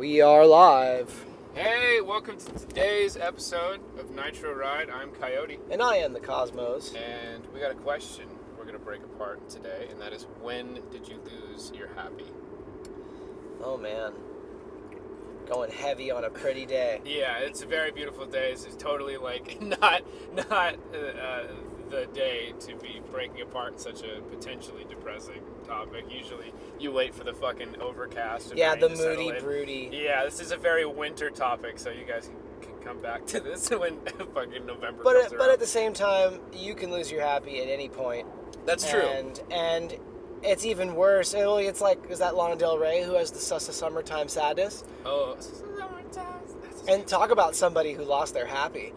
We are live. Hey, welcome to today's episode of Nitro Ride. I'm Coyote. And I am the Cosmos. And we got a question we're going to break apart today, and that is, when did you lose your happy? Oh, man. Going heavy on a pretty day. Yeah, it's a very beautiful day. It's totally, not the day to be breaking apart such a potentially depressing topic. Usually you wait for the fucking overcast and Yeah, rain the to settle moody, in. broody. Yeah, this is a very winter topic, so you guys can come back to this when fucking November But comes around. at the same time, you can lose your happy at any point. That's true. And it's even worse. It's like, is that Lana Del Rey who has the summertime sadness? Oh, And talk about somebody who lost their happy.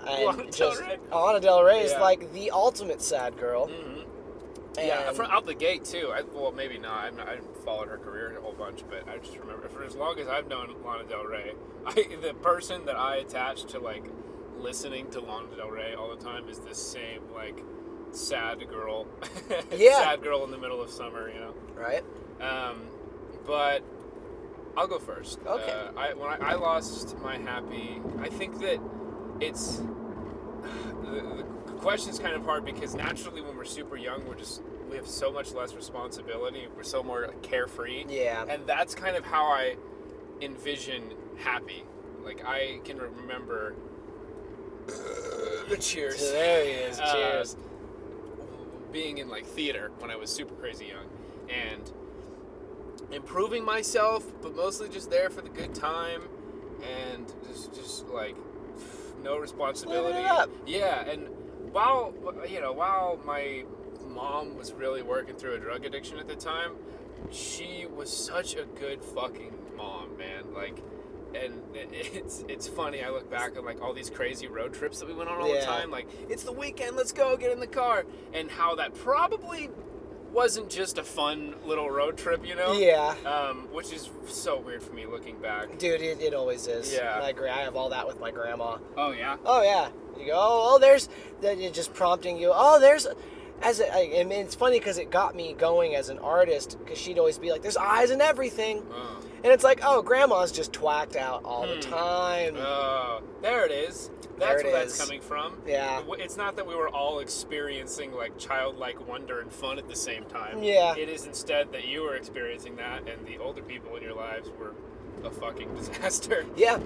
Lana Del Rey. Lana Del Rey is Yeah. like the ultimate sad girl. Mm-hmm. And Yeah, from out the gate too. Well, maybe not. I haven't followed her career a whole bunch, but I just remember for as long as I've known Lana Del Rey, the person that I attach to listening to Lana Del Rey all the time is this same sad girl, Yeah. sad girl in the middle of summer, Right? But I'll go first. Okay. When I lost my happy, I think that it's the question's kind of hard because naturally when we're super young, we have so much less responsibility. We're so more carefree. Yeah. And that's kind of how I envision happy. I can remember. Cheers. There he is. Cheers. Being in theater when I was super crazy young and improving myself, but mostly just there for the good time and just no responsibility. Living it up. Yeah, and while my mom was really working through a drug addiction at the time, she was such a good fucking mom, man. And it's funny. I look back at all these crazy road trips that we went on all the time. It's the weekend, let's go, get in the car, and how that probably wasn't just a fun little road trip, Yeah. Which is so weird for me looking back. Dude, it always is. Yeah. I agree. I have all that with my grandma. Oh yeah. Oh, yeah. You go, oh, there's... It's just prompting you, oh, there's... I mean, it's funny because it got me going as an artist because she'd always be like, there's eyes in everything. And it's like, oh, grandma's just twacked out all the time. There it is. That's where that's coming from. Yeah. It's not that we were all experiencing childlike wonder and fun at the same time. Yeah. It is instead that you were experiencing that and the older people in your lives were a fucking disaster. Yeah.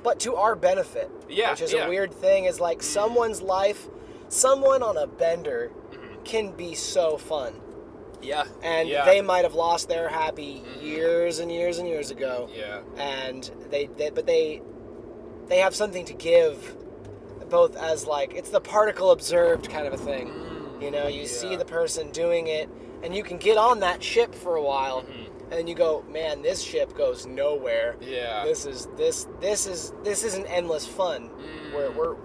But to our benefit. Yeah. Which is a weird thing is someone's life, someone on a bender can be so fun. Yeah. And they might have lost their happy years and years and years ago. Yeah. And they have something to give, both as it's the particle observed kind of a thing. You see the person doing it, and you can get on that ship for a while, and then you go, man, this ship goes nowhere. Yeah. This isn't endless fun.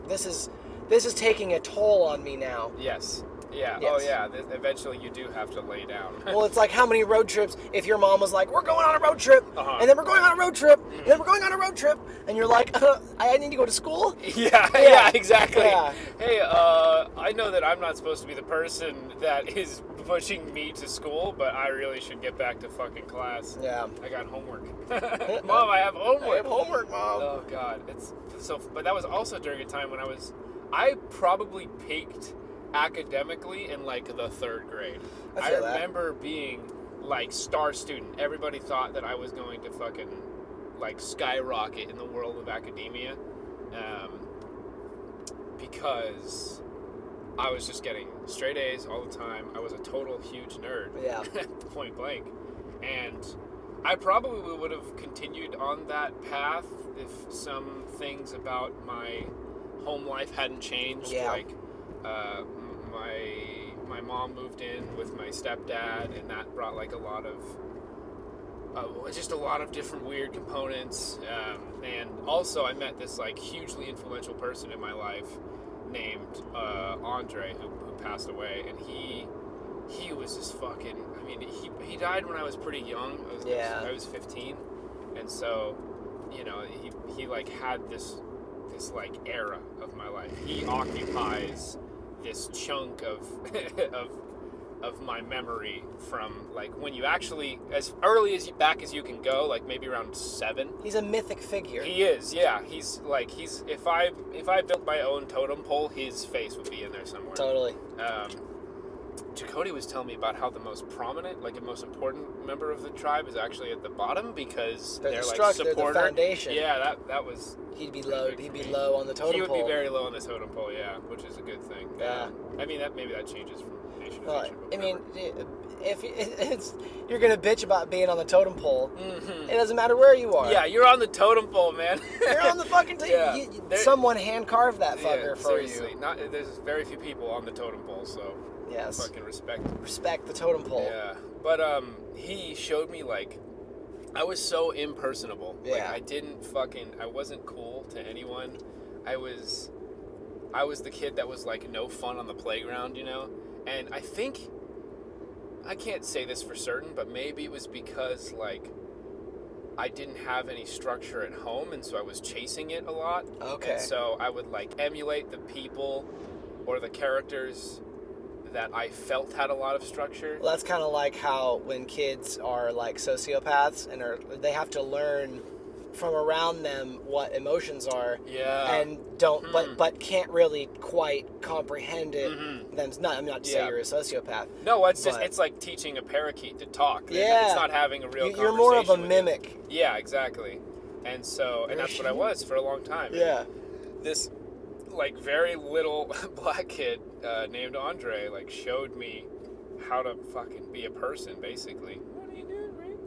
This is taking a toll on me now. Yes. Yeah. Yes. Oh, yeah. Eventually, you do have to lay down. Well, it's like how many road trips, if your mom was like, we're going on a road trip, and then we're going on a road trip, and then we're going on a road trip, and you're like, I need to go to school? Yeah, exactly. Yeah. Hey, I know that I'm not supposed to be the person that is pushing me to school, but I really should get back to fucking class. Yeah. I got homework. Mom, I have homework. I have homework, Mom. Oh, God. But that was also during a time when I probably peaked academically in the third grade. I remember being star student. Everybody thought that I was going to fucking skyrocket in the world of academia, because I was just getting straight A's all the time. I was a total huge nerd. Yeah. Point blank. And I probably would have continued on that path if some things about my home life hadn't changed. Yeah. My mom moved in with my stepdad, and that brought a lot of different weird components. And also I met this hugely influential person in my life named Andre, who passed away, and he was just fucking. I mean, he died when I was pretty young. I was 15, and so he had this era of my life. He occupies this chunk of of my memory from like when you actually, as early as back as you can go, like maybe around 7. He's a mythic figure. He is, yeah. He's if I built my own totem pole, his face would be in there somewhere. Totally. Chakotay was telling me about how the most prominent, like the most important member of the tribe is actually at the bottom because they're like supporter. They're the foundation. Yeah, that was. He'd be low. He'd be low on the totem pole. He would be very low on the totem pole, yeah, which is a good thing. Yeah. I mean, maybe that changes from nation to Well, nation. I mean, if you're gonna bitch about being on the totem pole, it doesn't matter where you are. Yeah, you're on the totem pole, man. You're on the fucking someone hand carved that fucker for seriously. you. There's very few people on the totem pole, so yes, fucking respect the totem pole. Yeah, but he showed me like. I was so impersonable. Yeah. Like, I wasn't cool to anyone. I was the kid that was like no fun on the playground, you know? And I think, I can't say this for certain, but maybe it was because like I didn't have any structure at home, and so I was chasing it a lot. Okay. And so I would like emulate the people or the characters that I felt had a lot of structure. Well, that's kind of like how when kids are like sociopaths and they have to learn from around them what emotions are. Yeah. And don't, but can't really quite comprehend it. I'm not to say you're a sociopath. No, it's like teaching a parakeet to talk. Yeah. It's not having a real conversation. You're more of a with mimic. it. Yeah, exactly. And so, and that's what I was for a long time. Yeah. This like very little black kid named Andre like showed me how to fucking be a person, basically. What are you doing, Rick?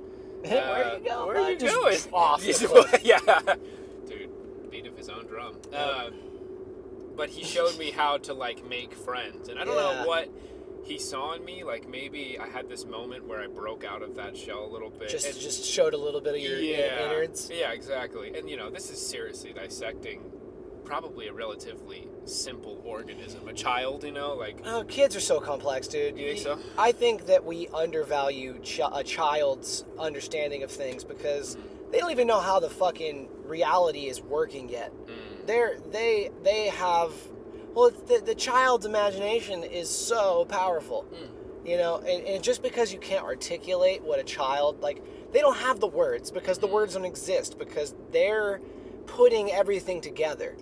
Where are you going? Where are you Just going? Off the cliff. Yeah, dude, beat of his own drum. But he showed me how to like make friends, and I don't know what he saw in me. Like maybe I had this moment where I broke out of that shell a little bit. Just showed a little bit of your innards. Yeah, exactly. And you know, this is seriously dissecting probably a relatively simple organism, a child, you know, like. Oh, kids are so complex, dude. You think so? I think that we undervalue a child's understanding of things because they don't even know how the fucking reality is working yet. They have, well, the child's imagination is so powerful, you know, and just because you can't articulate what a child, like, they don't have the words because the words don't exist because they're putting everything together.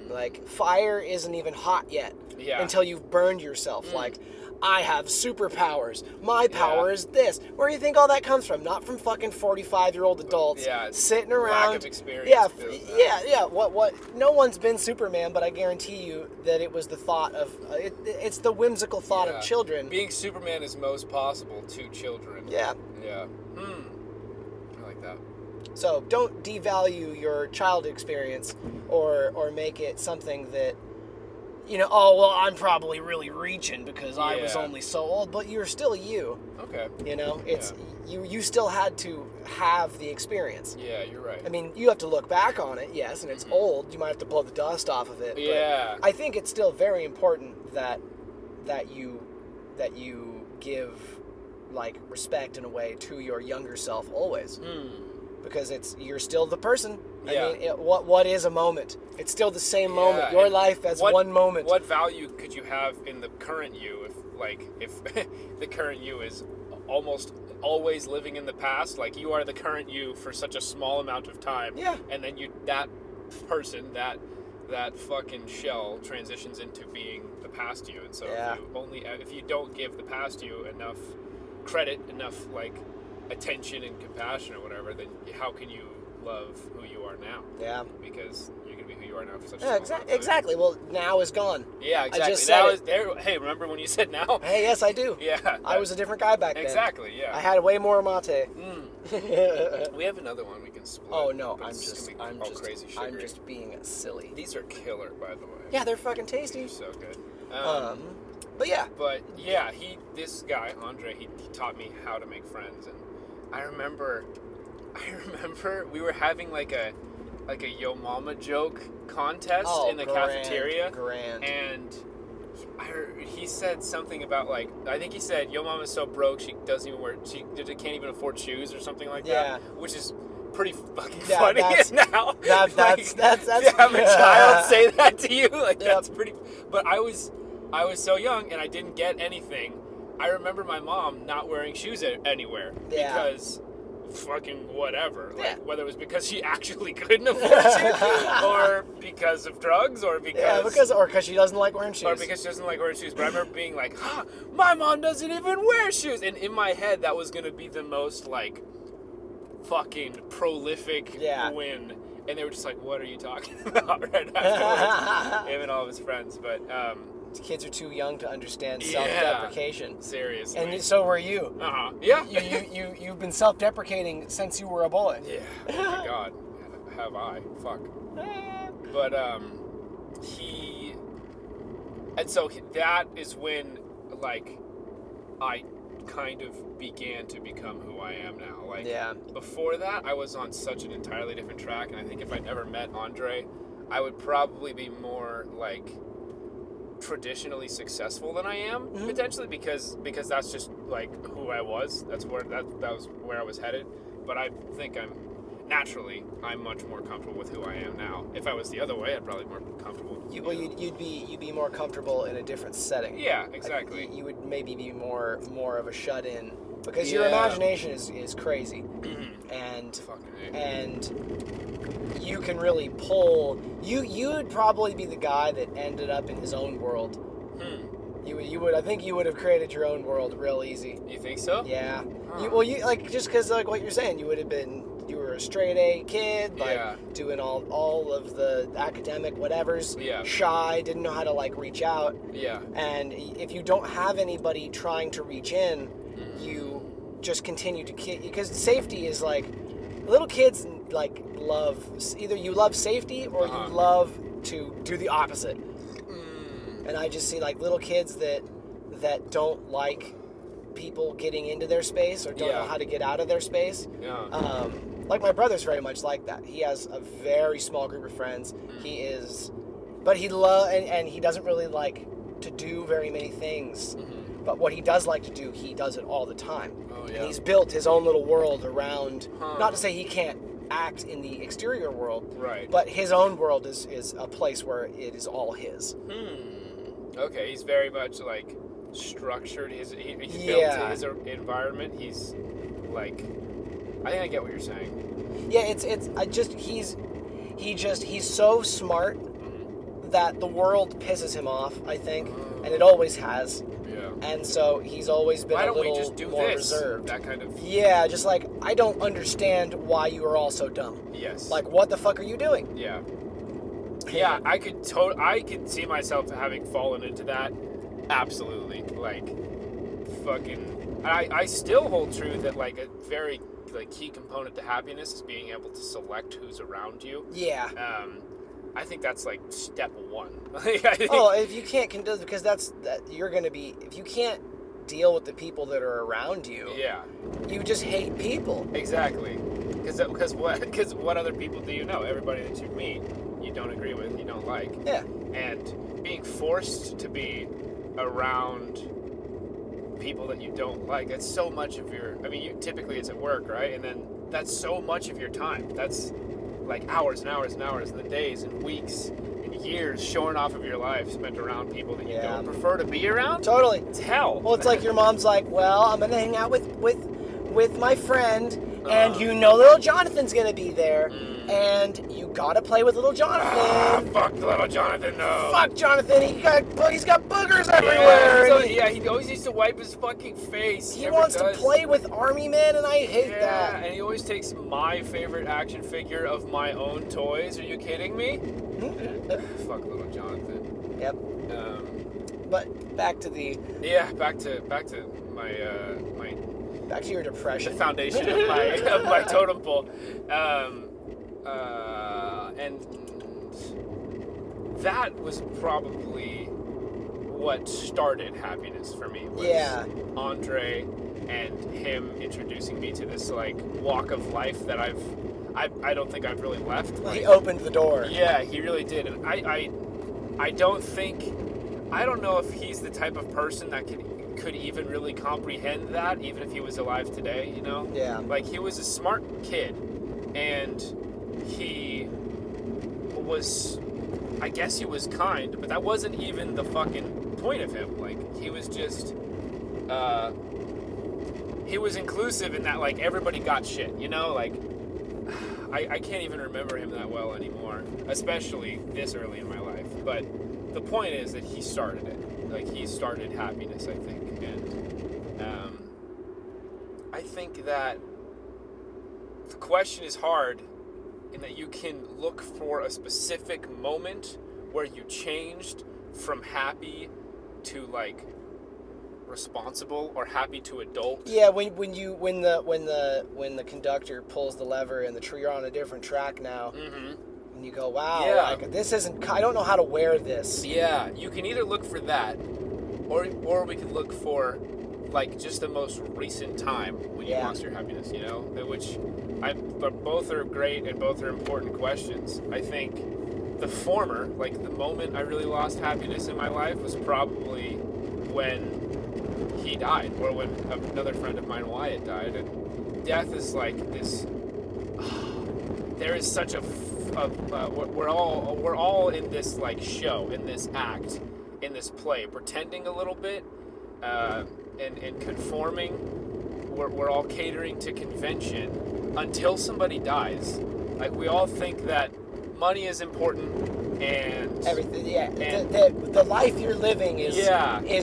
Like, fire isn't even hot yet until you've burned yourself. Like, I have superpowers. My power is this. Where do you think all that comes from? Not from fucking 45-year-old adults sitting around. Lack of experience. Yeah. What? No one's been Superman, but I guarantee you that it was the thought of it's the whimsical thought of children. Being Superman is most possible to children. Yeah. Yeah. I like that. So don't devalue your child experience or make it something that, you know, oh, well, I'm probably really reaching because I was only so old, but you're still you. Okay. You know, it's you still had to have the experience. Yeah, you're right. I mean, you have to look back on it, yes, and it's old. You might have to blow the dust off of it. Yeah. But I think it's still very important that you give like respect in a way to your younger self always. Because you're still the person. Yeah. I mean, what is a moment? It's still the same moment. Your life as one moment. What value could you have in the current you if the current you is almost always living in the past? Like, you are the current you for such a small amount of time. Yeah. And then that person, that fucking shell transitions into being the past you. And so if you don't give the past you enough credit, enough like attention and compassion or whatever, then how can you love who you are now? Yeah. Because you're going to be who you are now for such a long time. Exactly. Well, now is gone. Yeah, exactly. I just said hey, remember when you said now? Hey, yes, I do. Yeah. I was a different guy back then. Exactly, yeah. I had way more mate. We have another one we can split. Oh, no. I'm just being silly. These are killer, by the way. Yeah, they're fucking tasty. They're so good. But yeah. This guy, Andre, he taught me how to make friends, and I remember we were having like a Yo Mama joke contest in the cafeteria. And he said something about like, I think he said Yo Mama's so broke she can't even afford shoes or something like that. Which is pretty fucking funny now. That's to have a child say that to you, like that's pretty. But I was so young and I didn't get anything. I remember my mom not wearing shoes anywhere because fucking whatever. Like, whether it was because she actually couldn't afford shoes, or because of drugs, or because she doesn't like wearing shoes. Or because she doesn't like wearing shoes. But I remember being like, my mom doesn't even wear shoes. And in my head, that was going to be the most, like, fucking prolific win. And they were just like, what are you talking about right afterwards? Him and all of his friends. But, kids are too young to understand self-deprecation. Seriously. And so were you. Yeah. You've been self-deprecating since you were a boy. Yeah. Oh my God. Have I? Fuck. But, and so that is when, like, I kind of began to become who I am now. Like, before that, I was on such an entirely different track, and I think if I'd never met Andre, I would probably be more, like, traditionally successful than I am, potentially, because that's just, like, who I was. That was where I was headed. But I think I'm much more comfortable with who I am now. If I was the other way, I'd probably be more comfortable. You'd be more comfortable in a different setting. Yeah, exactly. You would maybe be more of a shut-in, because your imagination is crazy, and you can really pull. You'd probably be the guy that ended up in his own world. You would. I think you would have created your own world real easy. You think so? Yeah. You like, just because, like, what you're saying, you were a straight A kid, like, doing all of the academic whatevers, shy, didn't know how to, like, reach out. Yeah. And if you don't have anybody trying to reach in, you just continue to because safety is, like, little kids, like, either you love safety or you love to do the opposite. And I just see, like, little kids that don't like people getting into their space or don't know how to get out of their space. Yeah. Like, my brother's very much like that. He has a very small group of friends. But he he doesn't really like to do very many things. But what he does like to do, he does it all the time. Oh, yeah. And he's built his own little world around, not to say he can't act in the exterior world, right? But his own world is a place where it is all his. Okay, he's very much, like, structured. He's built his environment. He's, like, I think I get what you're saying. Yeah, he's so smart that the world pisses him off, I think, and it always has. Yeah. And so he's always been a little more reserved. That kind of. Yeah, just like, I don't understand why you are all so dumb. Yes. Like, what the fuck are you doing? Yeah. Yeah, I could see myself having fallen into that. Absolutely. Like, fucking. I still hold true that, like, a very, like, key component to happiness is being able to select who's around you. Yeah. I think that's, like, step one. If you can't because you're going to be, if you can't deal with the people that are around you, you just hate people. Exactly. Because what other people do you know? Everybody that you meet, you don't agree with, you don't like. Yeah. And being forced to be around people that you don't like, that's so much of your, typically it's at work, right? And then that's so much of your time. That's, like, hours and hours and hours, and the days and weeks and years shorn off of your life spent around people that you don't prefer to be around. Totally. It's hell. Well, it's like your mom's like, well, I'm going to hang out with my friend, and little Jonathan's going to be there, and you got to play with little Jonathan. Fuck little Jonathan, no. Fuck Jonathan, he's got boogers everywhere. He always needs to wipe his fucking face. He wants to play with army men, and I hate that. Yeah, and he always takes my favorite action figure of my own toys. Are you kidding me? Fuck little Jonathan. Yep. But back to the... Yeah, back to my... Back to your depression. The foundation of my totem pole. And that was probably what started happiness for me. Was Andre and him introducing me to this, like, walk of life that I don't think I've really left. Like, he opened the door. Yeah, he really did. And I don't know if he's the type of person that could even really comprehend that, even if he was alive today, you know? Yeah. Like, he was a smart kid, and he was, I guess he was kind, but that wasn't even the fucking point of him. Like, he was just he was inclusive in that, like, everybody got shit, you know? Like, I can't even remember him that well anymore, especially this early in my life. But the point is that he started it. Like, he started happiness, I think. And I think that the question is hard in that you can look for a specific moment where you changed from happy to, like, responsible, or happy to adult. Yeah, when the conductor pulls the lever and you're on a different track now, and you go, wow, Yeah. like, this isn't. I don't know how to wear this. Yeah, you can either look for that, or we could look for, like, just the most recent time when you lost your happiness, you know? But both are great and both are important questions. I think the former, like, the moment I really lost happiness in my life was probably when he died, or when another friend of mine, Wyatt, died. And death is like this. There is such we're all in this, like, show, in this act, in this play, pretending a little bit, and conforming. We're all catering to convention until somebody dies. Like, we all think that money is important. And everything, the life you're living is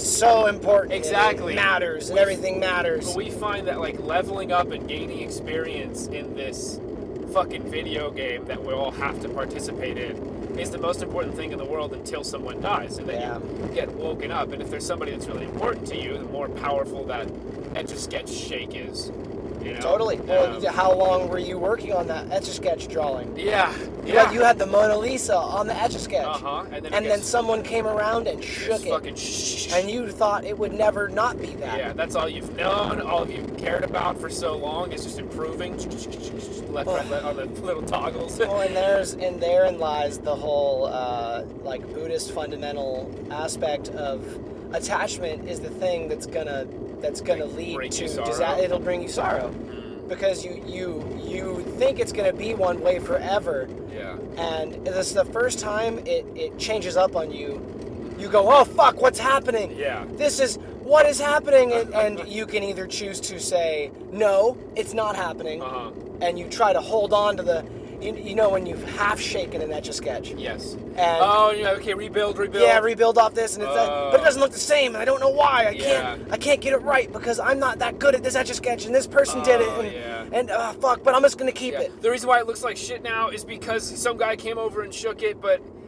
so important. Exactly, it matters, and everything matters. But we find that, like, leveling up and gaining experience in this fucking video game that we all have to participate in is the most important thing in the world until someone dies, and then you get woken up. And if there's somebody that's really important to you, the more powerful that Etch-a-Sketch shake is. You know? Totally. Well, how long were you working on that Etch-a-Sketch drawing? Yeah. You had the Mona Lisa on the Etch-a-Sketch. And then someone came around and shook it. Fucking and you thought it would never not be that. Yeah, that's all you've known, all you've cared about for so long is just improving. Left, right, on the little toggles. Well, and therein lies the whole like, Buddhist fundamental aspect of attachment is the thing that's gonna lead to disaster. It'll bring you sorrow, because you think it's gonna be one way forever. Yeah. And this is the first time it changes up on you. You go, oh fuck, what's happening? Yeah. This is what is happening, and you can either choose to say no, it's not happening, and you try to hold on to the. You know when you've half shaken an Etch-a-Sketch. Yes. And okay, rebuild. Yeah, rebuild off this, and it's but it doesn't look the same, and I don't know why. I can't get it right because I'm not that good at this Etch-a-Sketch, and this person did it, and fuck, but I'm just gonna keep it. The reason why it looks like shit now is because some guy came over and shook it,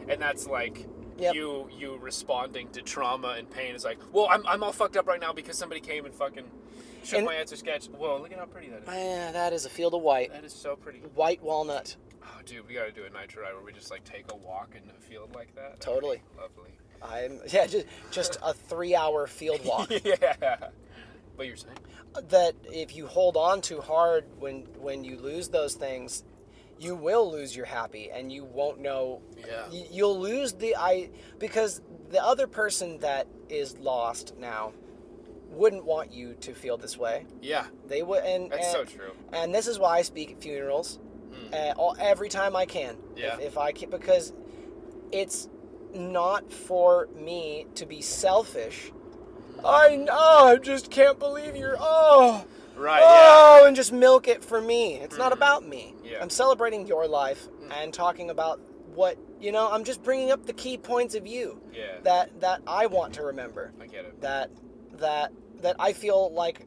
and that's like you responding to trauma and pain. Is like, well, I'm all fucked up right now because somebody came and fucking shook my Etch-a-Sketch. Whoa, look at how pretty that is. Man, that is a field of white. That is so pretty. White walnut. Oh, dude, we gotta do a Nitro Ride where we just, like, take a walk in a field like that. Totally. Lovely. Just a 3-hour field walk. Yeah. What you're saying? That if you hold on too hard when you lose those things, you will lose your happy, and you won't know. Yeah. You'll lose because the other person that is lost now wouldn't want you to feel this way. Yeah. They would, that's so true. And this is why I speak at funerals. Every time I can. Yeah. If I can, because it's not for me to be selfish. I just can't believe you're right. And just milk it for me. It's not about me. Yeah. I'm celebrating your life and talking about what, I'm just bringing up the key points of you. Yeah. That I want to remember. I get it. That I feel like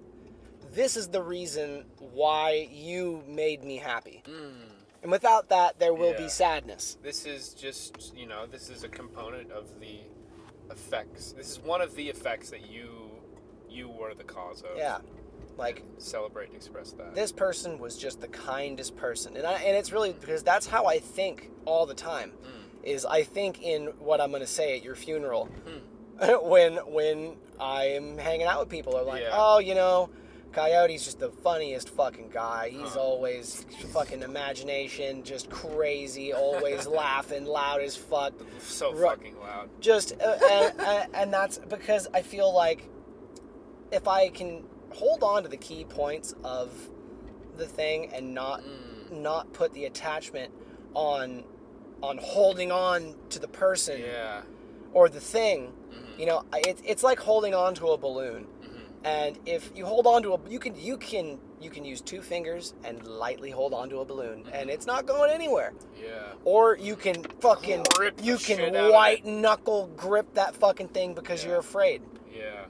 this is the reason why you made me happy. And without that, there will be sadness. This is just, this is a component of the effects. This is one of the effects that you were the cause of. Yeah. Like, celebrate and express that. This person was just the kindest person. And it's really because that's how I think all the time. Is I think in what I'm going to say at your funeral. When I'm hanging out with people, I'm like, Coyote's just the funniest fucking guy. He's always fucking imagination, just crazy, always laughing, loud as fuck. So fucking loud. Just, and that's because I feel like if I can hold on to the key points of the thing and not put the attachment on holding on to the person or the thing, it's like holding on to a balloon. And if you hold on to you can use 2 fingers and lightly hold on to a balloon, and it's not going anywhere. Yeah. Or you can fucking white knuckle grip that fucking thing because you're afraid. Yeah.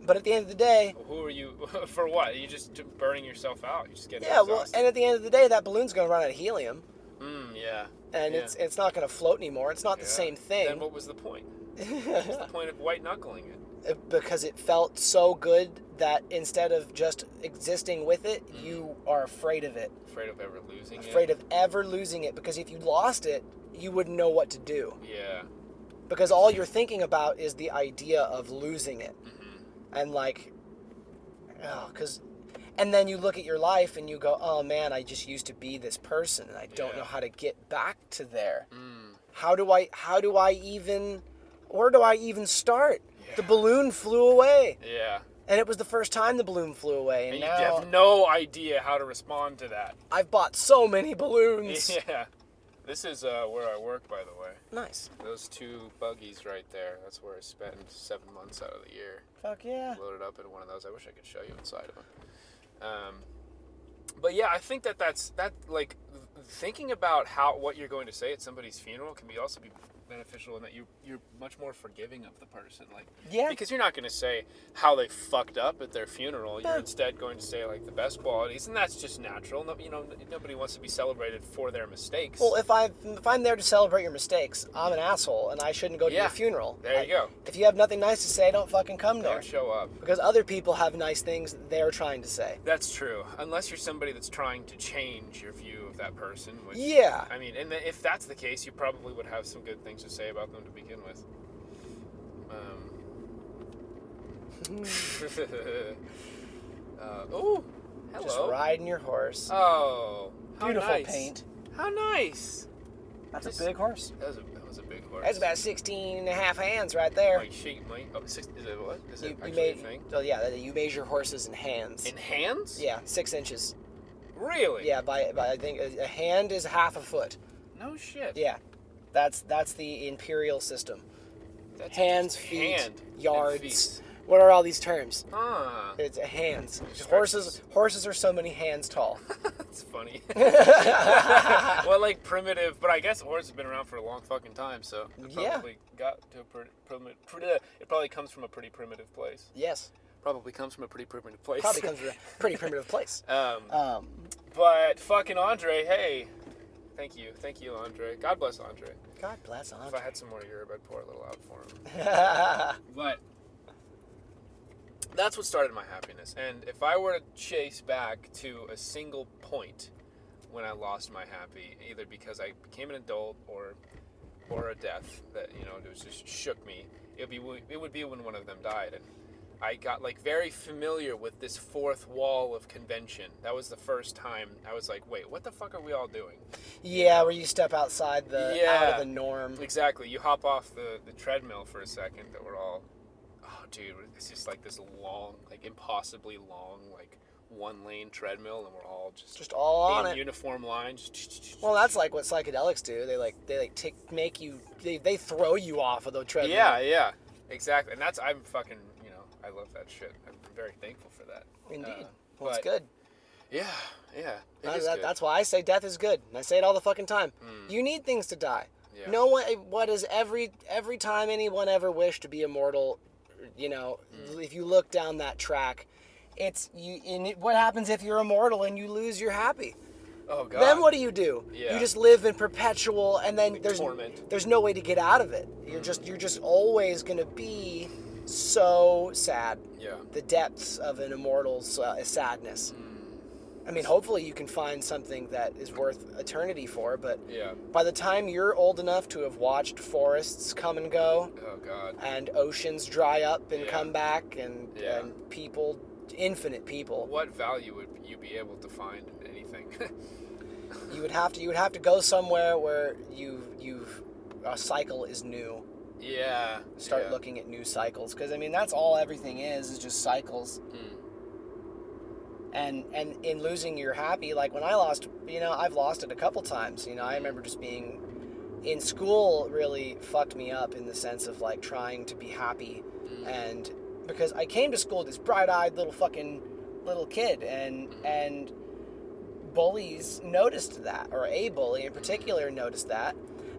But at the end of the day, who are you for? What? You just burning yourself out? You just getting exhausted. Well, and at the end of the day, that balloon's gonna run out of helium. Yeah. And it's not gonna float anymore. It's not the same thing. Then what was the point? What's the point of white knuckling it? Because it felt so good that instead of just existing with it, you are afraid of it. Afraid of ever losing it. Afraid of ever losing it, because if you lost it, you wouldn't know what to do. Yeah. Because all you're thinking about is the idea of losing it. And like, and then you look at your life and you go, oh man, I just used to be this person and I don't know how to get back to there. Where do I even start? Yeah. The balloon flew away. Yeah. And it was the first time the balloon flew away. And now, you have no idea how to respond to that. I've bought so many balloons. Yeah. This is where I work, by the way. Nice. Those 2 buggies right there. That's where I spend 7 months out of the year. Fuck yeah. Loaded up in one of those. I wish I could show you inside of them. But yeah, I think that's like thinking about what you're going to say at somebody's funeral can also be beneficial in that you're much more forgiving of the person, like because you're not going to say how they fucked up at their funeral. You're instead going to say like the best qualities, and that's just natural. No, nobody wants to be celebrated for their mistakes. Well, if I'm there to celebrate your mistakes, I'm an asshole and I shouldn't go to your funeral. There you go. If you have nothing nice to say, don't fucking come there. Don't show up, because other people have nice things they're trying to say. That's true, unless you're somebody that's trying to change your view of that person. Which, I mean, and if that's the case, you probably would have some good things to say about them to begin with. Oh, hello. Just riding your horse. Oh, how beautiful nice. Paint. How nice. That's a big horse. That was a big horse. That's about 16 and a half hands right there. Is it what? Is it actually a thing? Oh yeah, you measure horses in hands. In hands? Yeah, 6 inches. Really? Yeah, by I think a hand is half a foot. No shit. Yeah, that's the imperial system. That's hands, feet, yards. Feet. What are all these terms? Huh. It's hands. Horses are so many hands tall. That's funny. Well, like primitive, but I guess horses have been around for a long fucking time, so it probably got to a it probably comes from a pretty primitive place. Yes. Probably comes from a pretty primitive place. Probably comes from a pretty primitive place. But fucking Andre, hey. Thank you, Andre. God bless Andre. God bless Andre. If I had some more Europe, I'd pour a little out for him. But that's what started my happiness. And if I were to chase back to a single point when I lost my happy, either because I became an adult or a death that it was just shook me, it would be when one of them died. And I got like very familiar with this fourth wall of convention. That was the first time I was like, wait, what the fuck are we all doing? Yeah, where you step outside out of the norm. Exactly. You hop off the treadmill for a second that we're all, oh dude, it's just like this long, like impossibly long, like 1-lane treadmill, and we're all just all on in it. Uniform lines. Well, that's like what psychedelics do. They throw you off of the treadmill. Yeah, exactly. And I'm fucking, I love that shit. I'm very thankful for that. Indeed. Well, it's good. Yeah. That's why I say death is good. And I say it all the fucking time. You need things to die. Yeah. No one. What is every time anyone ever wished to be immortal? If you look down that track, what happens if you're immortal and you lose your happy? Oh God. Then what do? Yeah. You just live in perpetual, and then there's no way to get out of it. You're just always gonna be so sad. Yeah. The depths of an immortal's sadness. I mean, hopefully you can find something that is worth eternity for, but by the time you're old enough to have watched forests come and go, oh God, and oceans dry up and come back, and people, infinite people, what value would you be able to find in anything? you would have to go somewhere where a cycle is new. Yeah. Start looking at new cycles, because I mean that's all everything is just cycles. And in losing your happy, like when I lost, I've lost it a couple times. I remember just being in school really fucked me up in the sense of like trying to be happy and because I came to school this bright-eyed little kid, and bullies noticed that, or a bully in particular noticed that,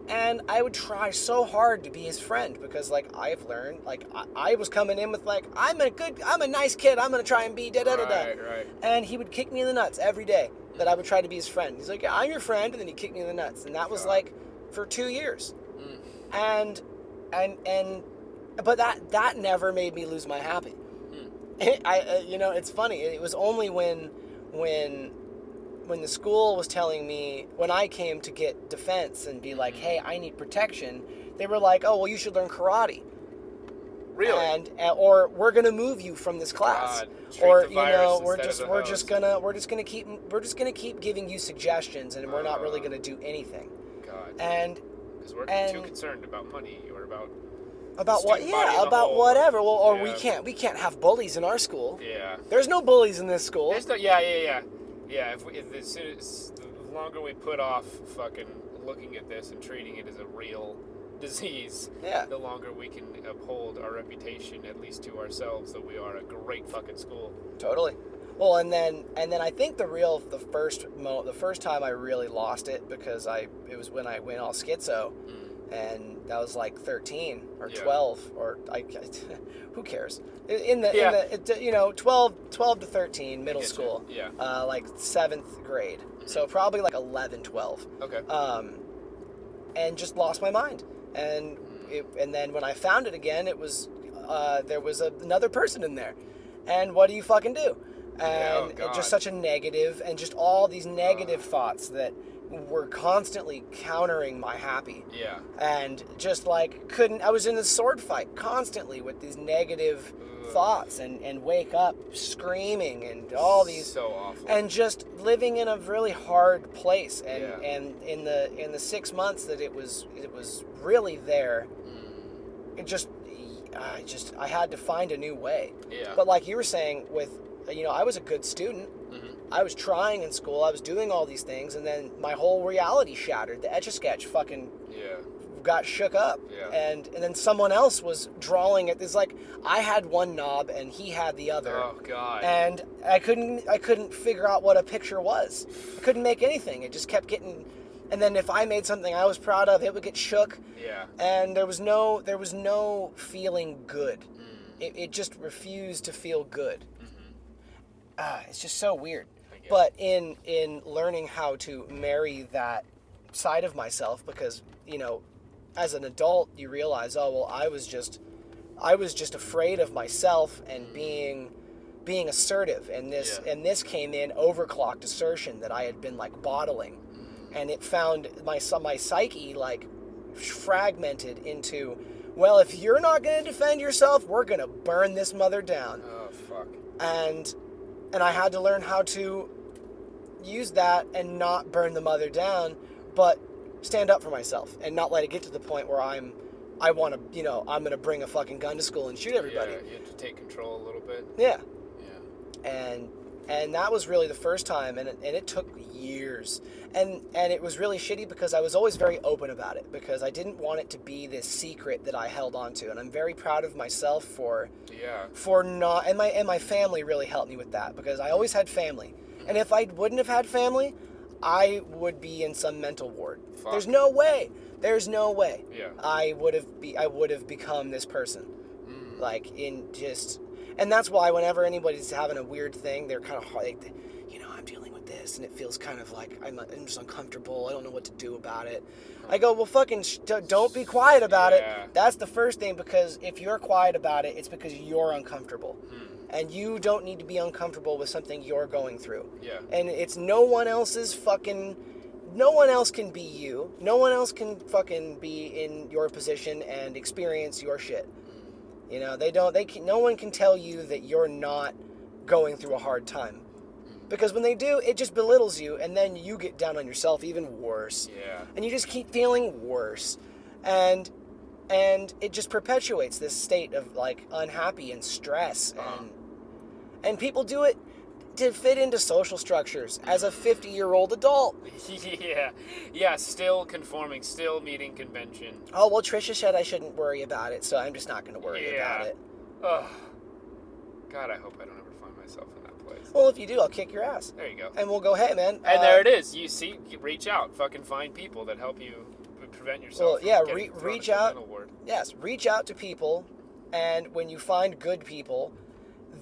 and I would try so hard to be his friend because, like, I've learned, like, I was coming in with, like, I'm a nice kid, I'm gonna try and be da-da-da-da. Right. And he would kick me in the nuts every day that I would try to be his friend. He's like, yeah, I'm your friend, and then he'd kick me in the nuts. And that was, like, for 2 years. And but that never made me lose my happy. It's funny. It was only when the school was telling me, when I came to get defense and be like, hey, I need protection, they were like, oh, well, you should learn karate. Really? Or we're gonna move you from this class. God, or we're just gonna keep giving you suggestions, and we're not really gonna do anything. God. And because we're too concerned about money or about what? Yeah, about whole. Whatever. Well, or we can't have bullies in our school. Yeah. There's no bullies in this school. There's no. Yeah. Yeah. The longer we put off fucking looking at this and treating it as a real disease, the longer we can uphold our reputation, at least to ourselves, that we are a great fucking school. Totally. Well, and then I think the first time I really lost it, because it was when I went all schizo, and that was like 13 or 12, or who cares? In the 12 to 13, middle school. Yeah. Like 7th grade. So probably like 11, 12. Okay. And just lost my mind. And then when I found it again, it was there was another person in there. And what do you fucking do? And just such a negative, and just all these negative thoughts that were constantly countering my happy. Yeah. And just like I was in a sword fight constantly with these negative thoughts, and wake up screaming, and all these, so awful, and just living in a really hard place. And in the 6 months that it was really there, I had to find a new way. Yeah. But like you were saying, I was a good student. I was trying in school. I was doing all these things, and then my whole reality shattered. The Etch-a-Sketch fucking got shook up. Yeah. And then someone else was drawing it. It's like I had one knob and he had the other. Oh God. And I couldn't figure out what a picture was. I couldn't make anything. It just kept getting. And then if I made something I was proud of, it would get shook. Yeah. And there was no feeling good. It just refused to feel good. It's just so weird. But in learning how to marry that side of myself, because as an adult you realize, oh well, I was just afraid of myself and being assertive, and this came in overclocked assertion that I had been like bottling, and it found my psyche like fragmented into, well, if you're not going to defend yourself, we're going to burn this mother down. Oh fuck. And I had to learn how to use that and not burn the mother down, but stand up for myself and not let it get to the point where I'm going to bring a fucking gun to school and shoot everybody. Yeah, you have to take control a little bit. Yeah. Yeah. And that was really the first time, and it took years. And it was really shitty because I was always very open about it, because I didn't want it to be this secret that I held on to. And I'm very proud of myself for not, and my family really helped me with that, because I always had family. And if I wouldn't have had family, I would be in some mental ward. Fuck. There's no way. Yeah. I would have become this person. And that's why whenever anybody's having a weird thing, they're kind of hard. I'm dealing with this, and it feels kind of like I'm just uncomfortable. I don't know what to do about it. I go, well, fucking don't be quiet about it. That's the first thing, because if you're quiet about it, it's because you're uncomfortable. And you don't need to be uncomfortable with something you're going through. Yeah. And it's no one else can be you. No one else can fucking be in your position and experience your shit. No one can tell you that you're not going through a hard time. Because when they do, it just belittles you, and then you get down on yourself even worse. Yeah. And you just keep feeling worse. And it just perpetuates this state of like unhappy and stress, and people do it to fit into social structures as a 50-year-old adult. Yeah, still conforming, still meeting convention. Oh, well, Trisha said I shouldn't worry about it, so I'm just not going to worry about it. Ugh. God, I hope I don't ever find myself in that place. Well, if you do, I'll kick your ass. There you go. And we'll go, hey, man. And there it is. You see, you reach out. Fucking find people that help you prevent yourself from getting thrown reach into a out. mental ward. Yes, reach out to people, and when you find good people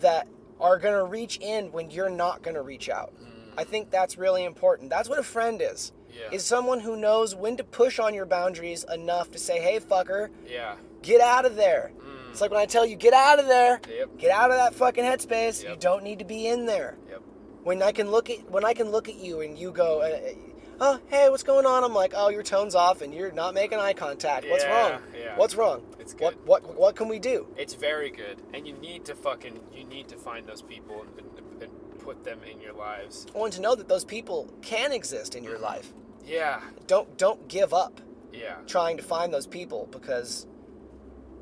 that are going to reach in when you're not going to reach out. I think that's really important. That's what a friend is. Yeah. Is someone who knows when to push on your boundaries enough to say, hey, fucker, Yeah. get out of there. It's like when I tell you, get out of there. Yep. Get out of that fucking headspace. Yep. You don't need to be in there. Yep. When I can look at you and you go, oh, hey, what's going on? I'm like, oh, your tone's off and you're not making eye contact. What's wrong? Yeah. What's wrong? It's good. What can we do? It's very good. And you need to find those people and put them in your lives. I want to know that those people can exist in your life. Yeah. Don't give up Yeah. trying to find those people, because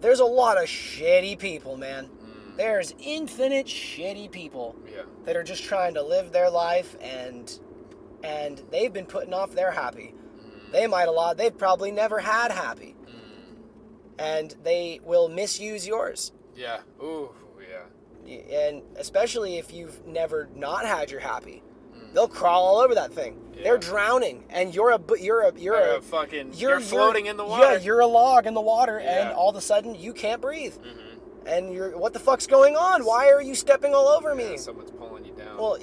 there's a lot of shitty people, man. There's infinite shitty people that are just trying to live their life, and they've been putting off their happy. They've probably never had happy. And they will misuse yours. Yeah. Ooh, yeah. And especially if you've never not had your happy. They'll crawl all over that thing. Yeah. They're drowning, and you're floating in the water. Yeah, you're a log in the water, Yeah. and all of a sudden you can't breathe. And what the fuck's going on? Why are you stepping all over me? Someone's pulling you down. Well,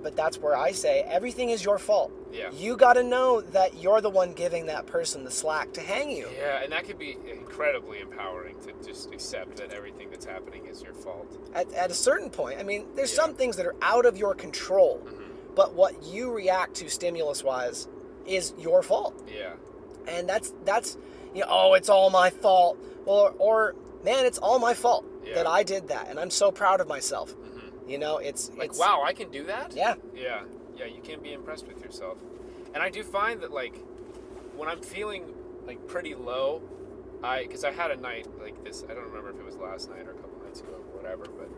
but that's where I say everything is your fault. Yeah. You got to know that you're the one giving that person the slack to hang you. Yeah, and that could be incredibly empowering to just accept that everything that's happening is your fault. At a certain point, I mean, there's some things that are out of your control, but what you react to stimulus-wise is your fault. Yeah. And that's oh, it's all my fault. Or man, it's all my fault that I did that, and I'm so proud of myself. It's wow, I can do that? Yeah. Yeah. Yeah, you can be impressed with yourself. And I do find that, like, when I'm feeling, like, pretty low, because I had a night like this, I don't remember if it was last night or a couple nights ago or whatever, but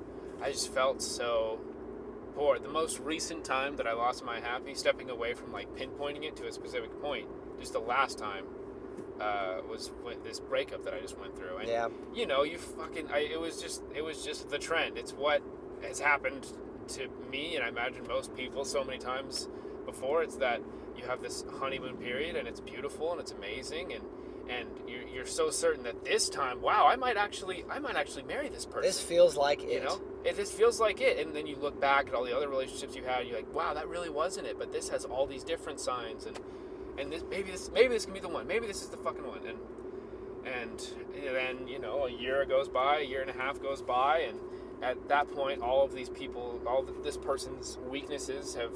I just felt so bored. The most recent time that I lost my happy, stepping away from, like, pinpointing it to a specific point, just the last time, was this breakup that I just went through. And, it was just the trend. It's what has happened to me, and I imagine most people so many times before. It's that you have this honeymoon period, and it's beautiful, and it's amazing, and you're so certain that this time, wow, I might actually marry this person. This feels like it. This feels like it. And then you look back at all the other relationships you had, and you're like, wow, that really wasn't it. But this has all these different signs, and this maybe this can be the one. Maybe this is the fucking one. And then a year goes by, a year and a half goes by, and at that point, all of these people, this person's weaknesses have,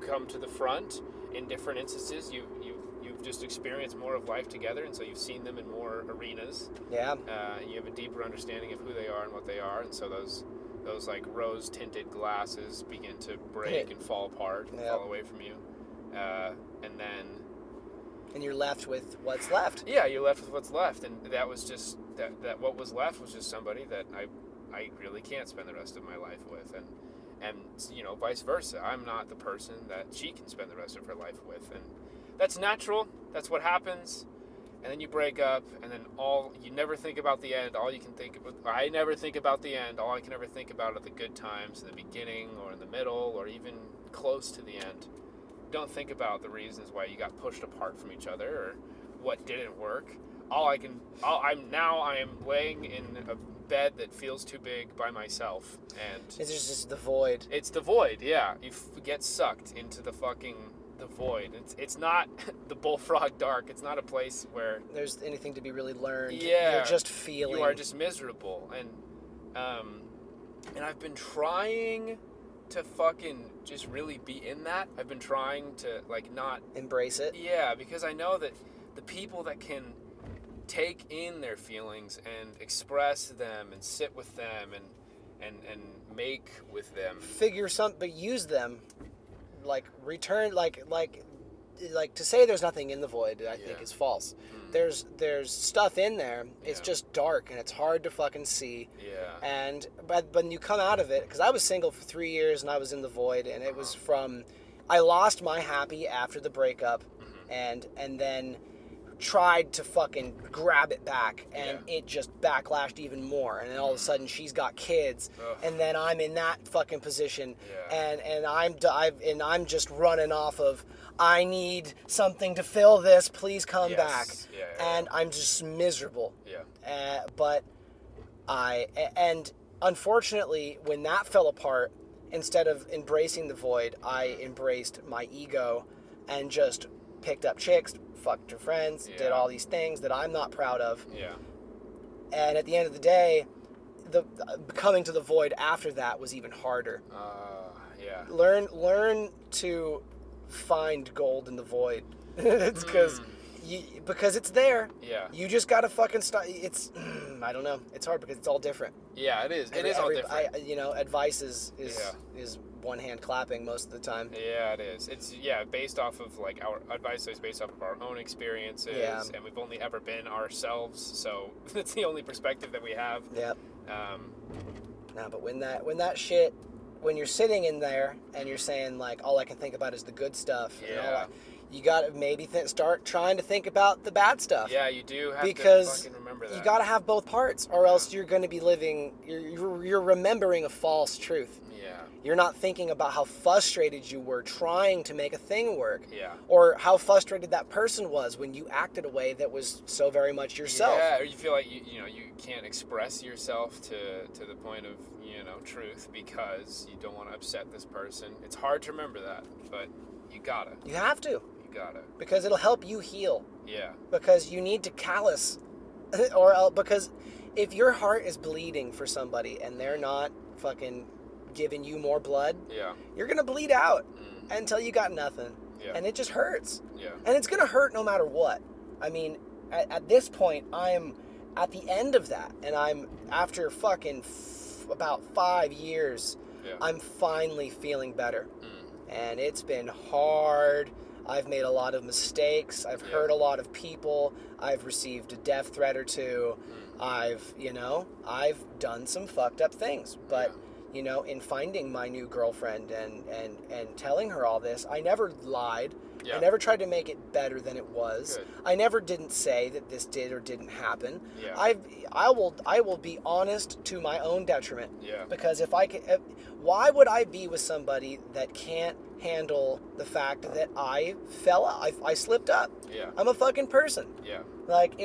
come to the front in different instances. You've just experienced more of life together, and so you've seen them in more arenas. Yeah. You have a deeper understanding of who they are and what they are, and so those like rose-tinted glasses begin to break and fall apart and fall away from you, and you're left with what's left. Yeah, you're left with what's left, and that was just that what was left was just somebody that I really can't spend the rest of my life with, and vice versa. I'm not the person that she can spend the rest of her life with, and that's natural. That's what happens. And then you break up, and then you never think about the end. I never think about the end. All I can ever think about are the good times in the beginning, or in the middle, or even close to the end. Don't think about the reasons why you got pushed apart from each other, or what didn't work. I am laying in a bed that feels too big by myself, and it's just the void. It's the void. Yeah, you get sucked into the void. It's not the bullfrog dark. It's not a place where there's anything to be really learned. Yeah, you're just feeling. You are just miserable, and I've been trying to fucking just really be in that. I've been trying to not embrace it. Yeah, because I know that the people that can take in their feelings and express them and sit with them and make with them, but use them, return to say there's nothing in the void, I think is false. There's stuff in there. It's just dark and it's hard to fucking see. Yeah. But when you come out of it, because I was single for 3 years and I was in the void, and it was I lost my happy after the breakup, and then tried to fucking grab it back, and Yeah. it just backlashed even more. And then all of a sudden she's got kids, Ugh. and then I'm in that fucking position, Yeah. and I'm just running off of, I need something to fill this. Please come Yes. back. Yeah. And I'm just miserable. Yeah. But and unfortunately, when that fell apart, instead of embracing the void, I embraced my ego and just picked up chicks, fucked her friends, did all these things that I'm not proud of. Yeah. And at the end of the day, the coming to the void after that was even harder. Yeah. Learn to find gold in the void. It's because it's there. Yeah. You just gotta fucking stop. It's I don't know. It's hard because it's all different. Yeah, it is. It is all different. Advice is one hand clapping most of the time. Yeah, it is. It's based off of like our advice is based off of our own experiences, and we've only ever been ourselves, so that's the only perspective that we have. Yep. No, but when you're sitting in there and you're saying like all I can think about is the good stuff. Yeah. You gotta maybe start trying to think about the bad stuff. Yeah, you do have because to fucking remember that. You gotta have both parts, or else you're gonna be living. You're remembering a false truth. Yeah. You're not thinking about how frustrated you were trying to make a thing work. Yeah. Or how frustrated that person was when you acted a way that was so very much yourself. Yeah, or you feel like you can't express yourself to the point of truth because you don't want to upset this person. It's hard to remember that, but you gotta. You have to. Gotta. Because it'll help you heal. Yeah. Because you need to callous, because if your heart is bleeding for somebody and they're not fucking giving you more blood, you're gonna bleed out until you got nothing. Yeah. And it just hurts. Yeah. And it's gonna hurt no matter what. I mean, at this point, I'm at the end of that, and I'm after fucking about 5 years. I'm finally feeling better, and it's been hard. I've made a lot of mistakes. I've hurt a lot of people. I've received a death threat or two. I've done some fucked up things. But, in finding my new girlfriend and telling her all this, I never lied. I never tried to make it better than it was. Good. I never didn't say that this did or didn't happen. Yeah. I will be honest to my own detriment. Yeah. Because why would I be with somebody that can't handle the fact that I slipped up? Yeah. I'm a fucking person. Yeah. Like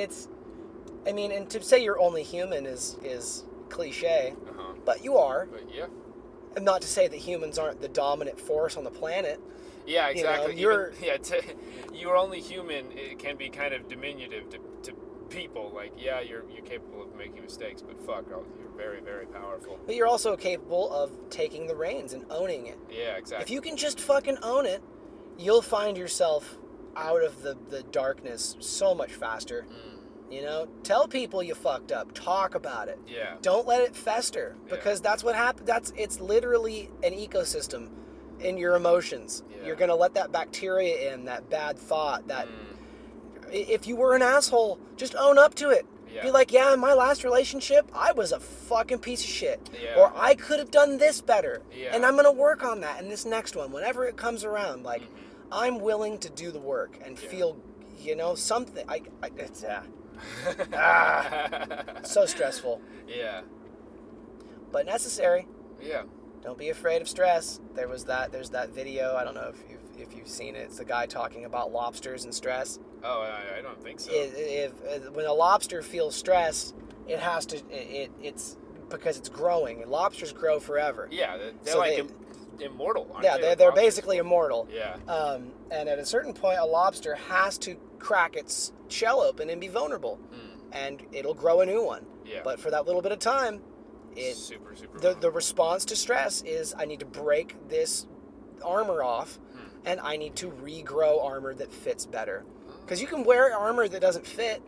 and to say you're only human is cliche, but you are. But yeah. And not to say that humans aren't the dominant force on the planet. Yeah, exactly. You're only human. It can be kind of diminutive to people. Like, you're capable of making mistakes, but fuck, you're very, very powerful. But you're also capable of taking the reins and owning it. Yeah, exactly. If you can just fucking own it, you'll find yourself out of the darkness so much faster. Tell people you fucked up. Talk about it. Yeah. Don't let it fester, because that's what happens. It's literally an ecosystem in your emotions. Yeah. You're gonna let that bacteria in, that bad thought, that if you were an asshole, just own up to it. Yeah. Be like, in my last relationship, I was a fucking piece of shit. Yeah. Or I could have done this better. Yeah. And I'm gonna work on that in this next one. Whenever it comes around, like, I'm willing to do the work and feel, something. It's so stressful. Yeah. But necessary. Yeah. Don't be afraid of stress. There's that video, I don't know if you've seen it. It's the guy talking about lobsters and stress. Oh, I don't think so. When a lobster feels stress, it's because it's growing, and lobsters grow forever. Yeah, they're immortal, aren't they? Yeah, they're basically immortal. Yeah. And at a certain point, a lobster has to crack its shell open and be vulnerable, and it'll grow a new one. Yeah. But for that little bit of time, super the response to stress is, I need to break this armor off, and I need to regrow armor that fits better. Because you can wear armor that doesn't fit,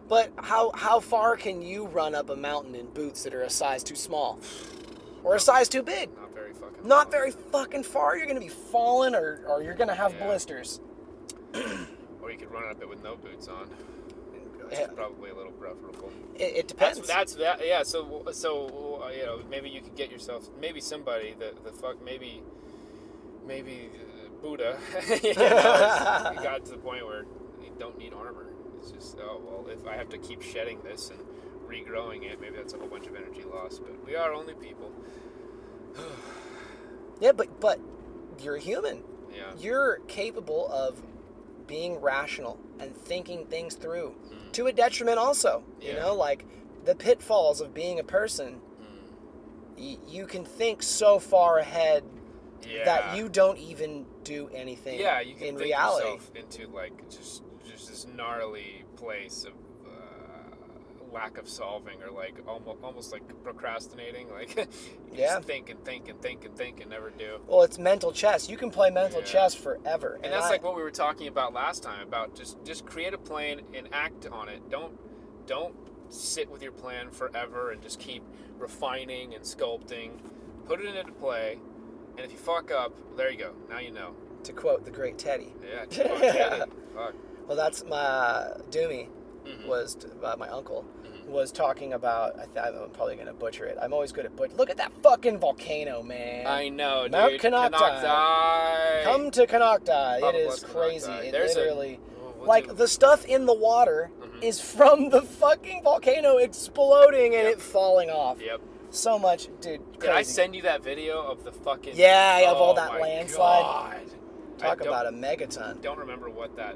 but how far can you run up a mountain in boots that are a size too small? Or a size too big? Not very fucking far. You're going to be falling, or you're going to have blisters. Or you could run up it with no boots on. It's probably a little preferable. It depends. That's that. Yeah. So maybe you could get yourself, maybe somebody maybe Buddha, got to the point where you don't need armor. It's just, oh, well, if I have to keep shedding this and regrowing it, maybe that's a whole bunch of energy lost. But we are only people. Yeah, but you're a human. Yeah. You're capable of being rational and thinking things through to a detriment also. You know, like the pitfalls of being a person. You can think so far ahead that you don't even do anything you can in think reality. yourself into like just this gnarly place of lack of solving, or like almost like procrastinating. Like you just think and never do. Well, it's mental chess. You can play mental chess forever. And that's like what we were talking about last time, about just create a plan and act on it. Don't sit with your plan forever and just keep refining and sculpting. Put it into play, and if you fuck up, there you go. Now you know. To quote the great Teddy. Yeah, Teddy. Fuck. Well, that's my Doomy. Was my uncle was talking about. I'm probably gonna butcher it. I'm always good at butcher. Look at that fucking volcano, man. I know, dude. Mount Canocti. Come to Canocti. It is crazy. It literally, like the stuff in the water is from the fucking volcano exploding and it falling off. Yep. So much, dude. Crazy. Did I send you that video of the fucking? Yeah, of all that landslide. God. Talk about a megaton. Don't remember what that.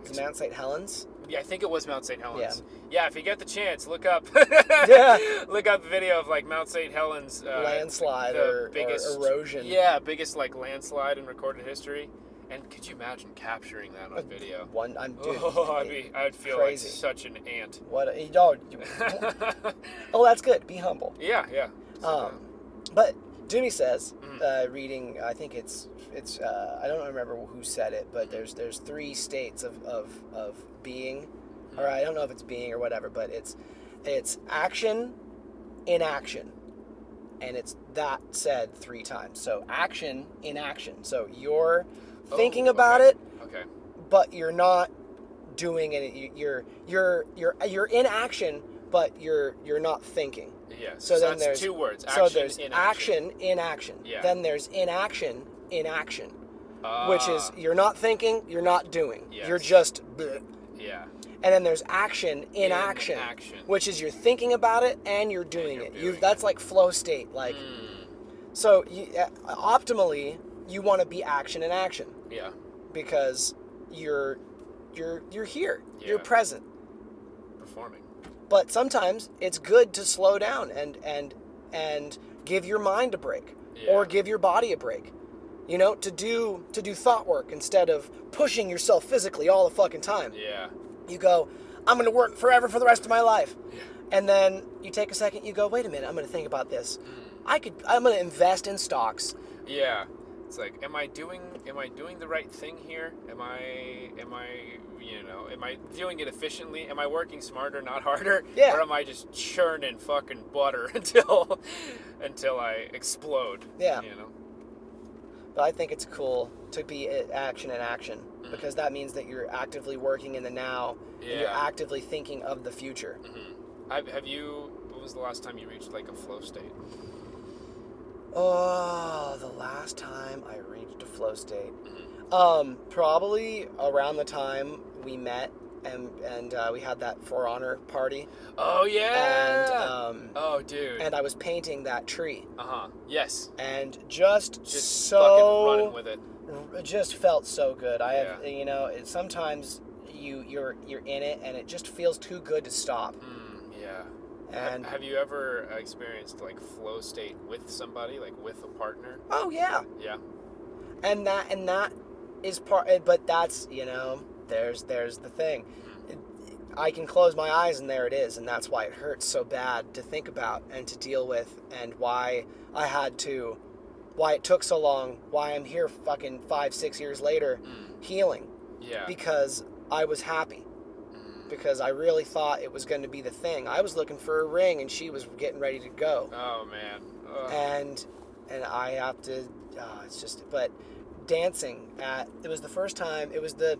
Is it Mount St. Helens? Yeah, I think it was Mount St. Helens. Yeah. Yeah, if you get the chance, look up. Look up the video of like Mount St. Helens landslide or erosion. Yeah, biggest like landslide in recorded history. And could you imagine capturing that on video? I'd feel crazy. Like such an ant. Oh, that's good. Be humble. Yeah. But Jimmy says, reading, I think it's I don't remember who said it, but there's 3 states of being, or I don't know if it's being or whatever, but it's action, inaction, and it's that said 3 times. So action, inaction. So you're thinking about it, but you're not doing it. You're in action, but you're not thinking. Yeah. So then that's there's 2 words. Action, so there's action, inaction. Yeah. Then there's inaction, which is you're not thinking, you're not doing. Yes. You're just bleh. Yeah. And then there's action, inaction, which is you're thinking about it and you're doing it. That's like flow state. Like, so optimally, you want to be action and action. Yeah. Because you're here. Yeah. You're present. Performing. But sometimes it's good to slow down and give your mind a break, or give your body a break. You know, to do thought work instead of pushing yourself physically all the fucking time. Yeah. You go, I'm going to work forever for the rest of my life. Yeah. And then you take a second, you go, wait a minute, I'm going to think about this. I'm going to invest in stocks. Yeah. It's like, am I doing the right thing here? Am I doing it efficiently? Am I working smarter, not harder? Yeah. Or am I just churning fucking butter until I explode? Yeah. You know? But I think it's cool to be action and action, because that means that you're actively working in the now, and you're actively thinking of the future. What was the last time you reached like a flow state? Oh, the last time I reached a flow state. Probably around the time we met and we had that For Honor party. Oh yeah. And oh dude. And I was painting that tree. Yes. And just so fucking running with it. It just felt so good. I have sometimes you're in it and it just feels too good to stop. Yeah. And have you ever experienced like flow state with somebody, like with a partner? Oh yeah. Yeah. And that is part, but that's, there's the thing. I can close my eyes and there it is, and that's why it hurts so bad to think about and to deal with, and why it took so long, why I'm here fucking 5-6 years later healing. Yeah. Because I was happy. Because I really thought it was going to be the thing. I was looking for a ring and she was getting ready to go. Oh man. And I have to but dancing it was the first time, it was the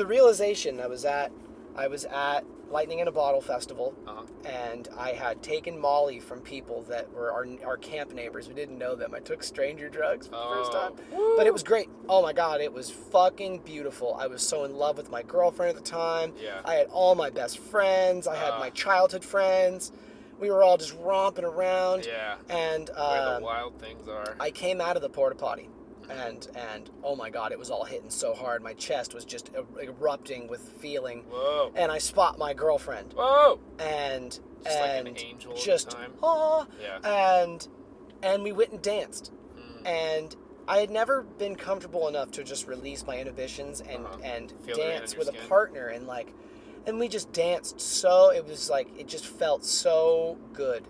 realization I was at Lightning in a Bottle Festival, Uh-huh. and I had taken Molly from people that were our camp neighbors. We didn't know them. I took stranger drugs for the first time. Woo. But it was great. Oh my God, it was fucking beautiful. I was so in love with my girlfriend at the time. Yeah. I had all my best friends. I had my childhood friends. We were all just romping around. Yeah. And where the wild things are. I came out of the porta potty. And oh my God, it was all hitting so hard. My chest was just erupting with feeling. Whoa. And I spot my girlfriend. Whoa. And just like an angel just, at the time. Yeah. And we went and danced. And I had never been comfortable enough to just release my inhibitions and dance with a partner and we just danced so it was like it just felt so good.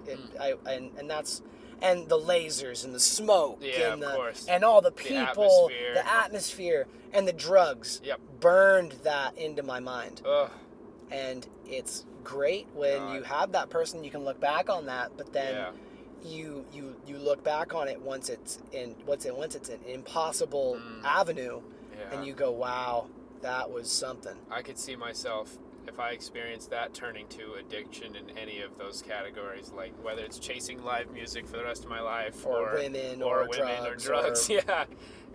And the lasers and the smoke and of course. And all the people, the atmosphere and the drugs burned that into my mind. Ugh. And it's great when you have that person, you can look back on that, but then you look back on it once it's an impossible avenue, and you go, wow, that was something. I could see myself, if I experienced that, turning to addiction in any of those categories, like whether it's chasing live music for the rest of my life, or women or drugs, yeah,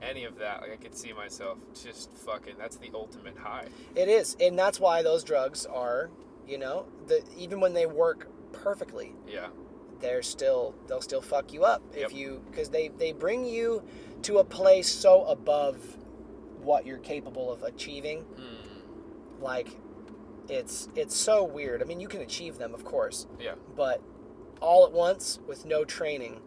any of that. Like I could see myself just fucking. That's the ultimate high. It is, and that's why those drugs are, even when they work perfectly, they'll still fuck you up because they bring you to a place so above what you're capable of achieving. Like it's so weird. I mean, you can achieve them, of course, but all at once with no training,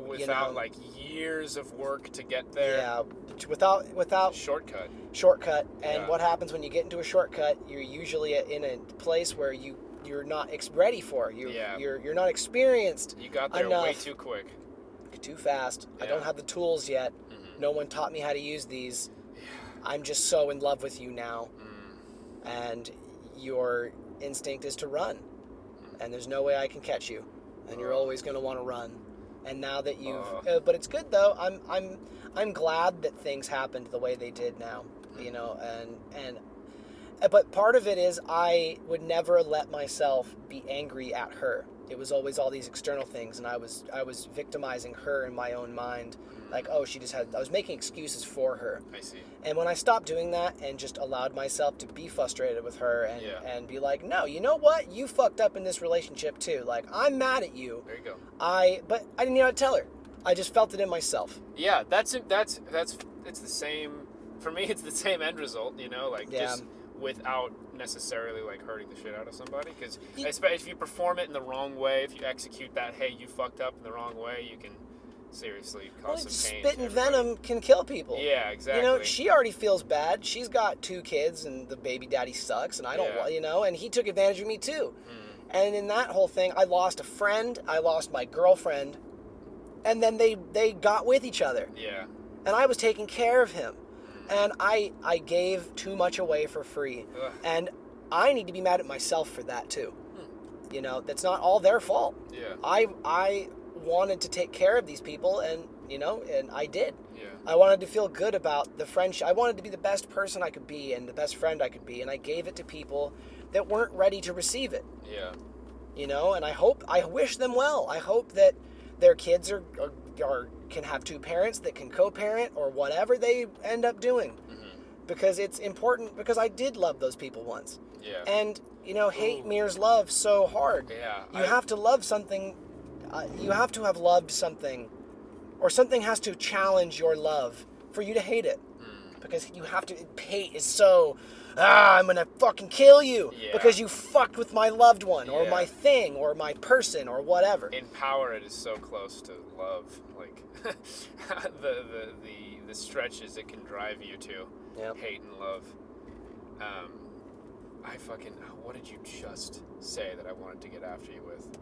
without like years of work to get there, without shortcut. And what happens when you get into a shortcut? You're usually in a place where you're not ready for. You're not experienced. You got there enough. way too quick. Too fast. I don't have the tools yet. No one taught me how to use these. I'm just so in love with you now. And your instinct is to run. And there's no way I can catch you. And you're always going to want to run. And now that you've but it's good though. I'm glad that things happened the way they did now, but part of it is I would never let myself be angry at her. It was always all these external things, and I was victimizing her in my own mind. Like, I was making excuses for her. I see. And when I stopped doing that and just allowed myself to be frustrated with her and be like, no, you know what? You fucked up in this relationship too. Like, I'm mad at you. There you go. But I didn't know how to tell her. I just felt it in myself. Yeah, it's the same, for me, it's the same end result, just without necessarily like hurting the shit out of somebody, because if you perform it in the wrong way, if you execute that, hey, you fucked up in the wrong way, you can seriously cause some pain. Spitting venom can kill people. Yeah, exactly. She already feels bad. She's got 2 kids, and the baby daddy sucks, and I don't, and he took advantage of me too. And in that whole thing, I lost a friend, I lost my girlfriend, and then they got with each other. Yeah. And I was taking care of him. And I gave too much away for free. Ugh. And I need to be mad at myself for that too. That's not all their fault. Yeah. I wanted to take care of these people, and I did. Yeah. I wanted to feel good about the friendship. I wanted to be the best person I could be and the best friend I could be, and I gave it to people that weren't ready to receive it. Yeah. And I wish them well. I hope that their kids are can have 2 parents that can co-parent or whatever they end up doing. Because it's important, because I did love those people once. Yeah. And, hate mirrors love so hard. Yeah. You have to love something, you have to have loved something, or something has to challenge your love for you to hate it. Because you have to, hate is so, I'm gonna fucking kill you because you fucked with my loved one or my thing or my person or whatever. In power, it is so close to love, like the stretches it can drive you to. Yep. Hate and love. What did you just say that I wanted to get after you with?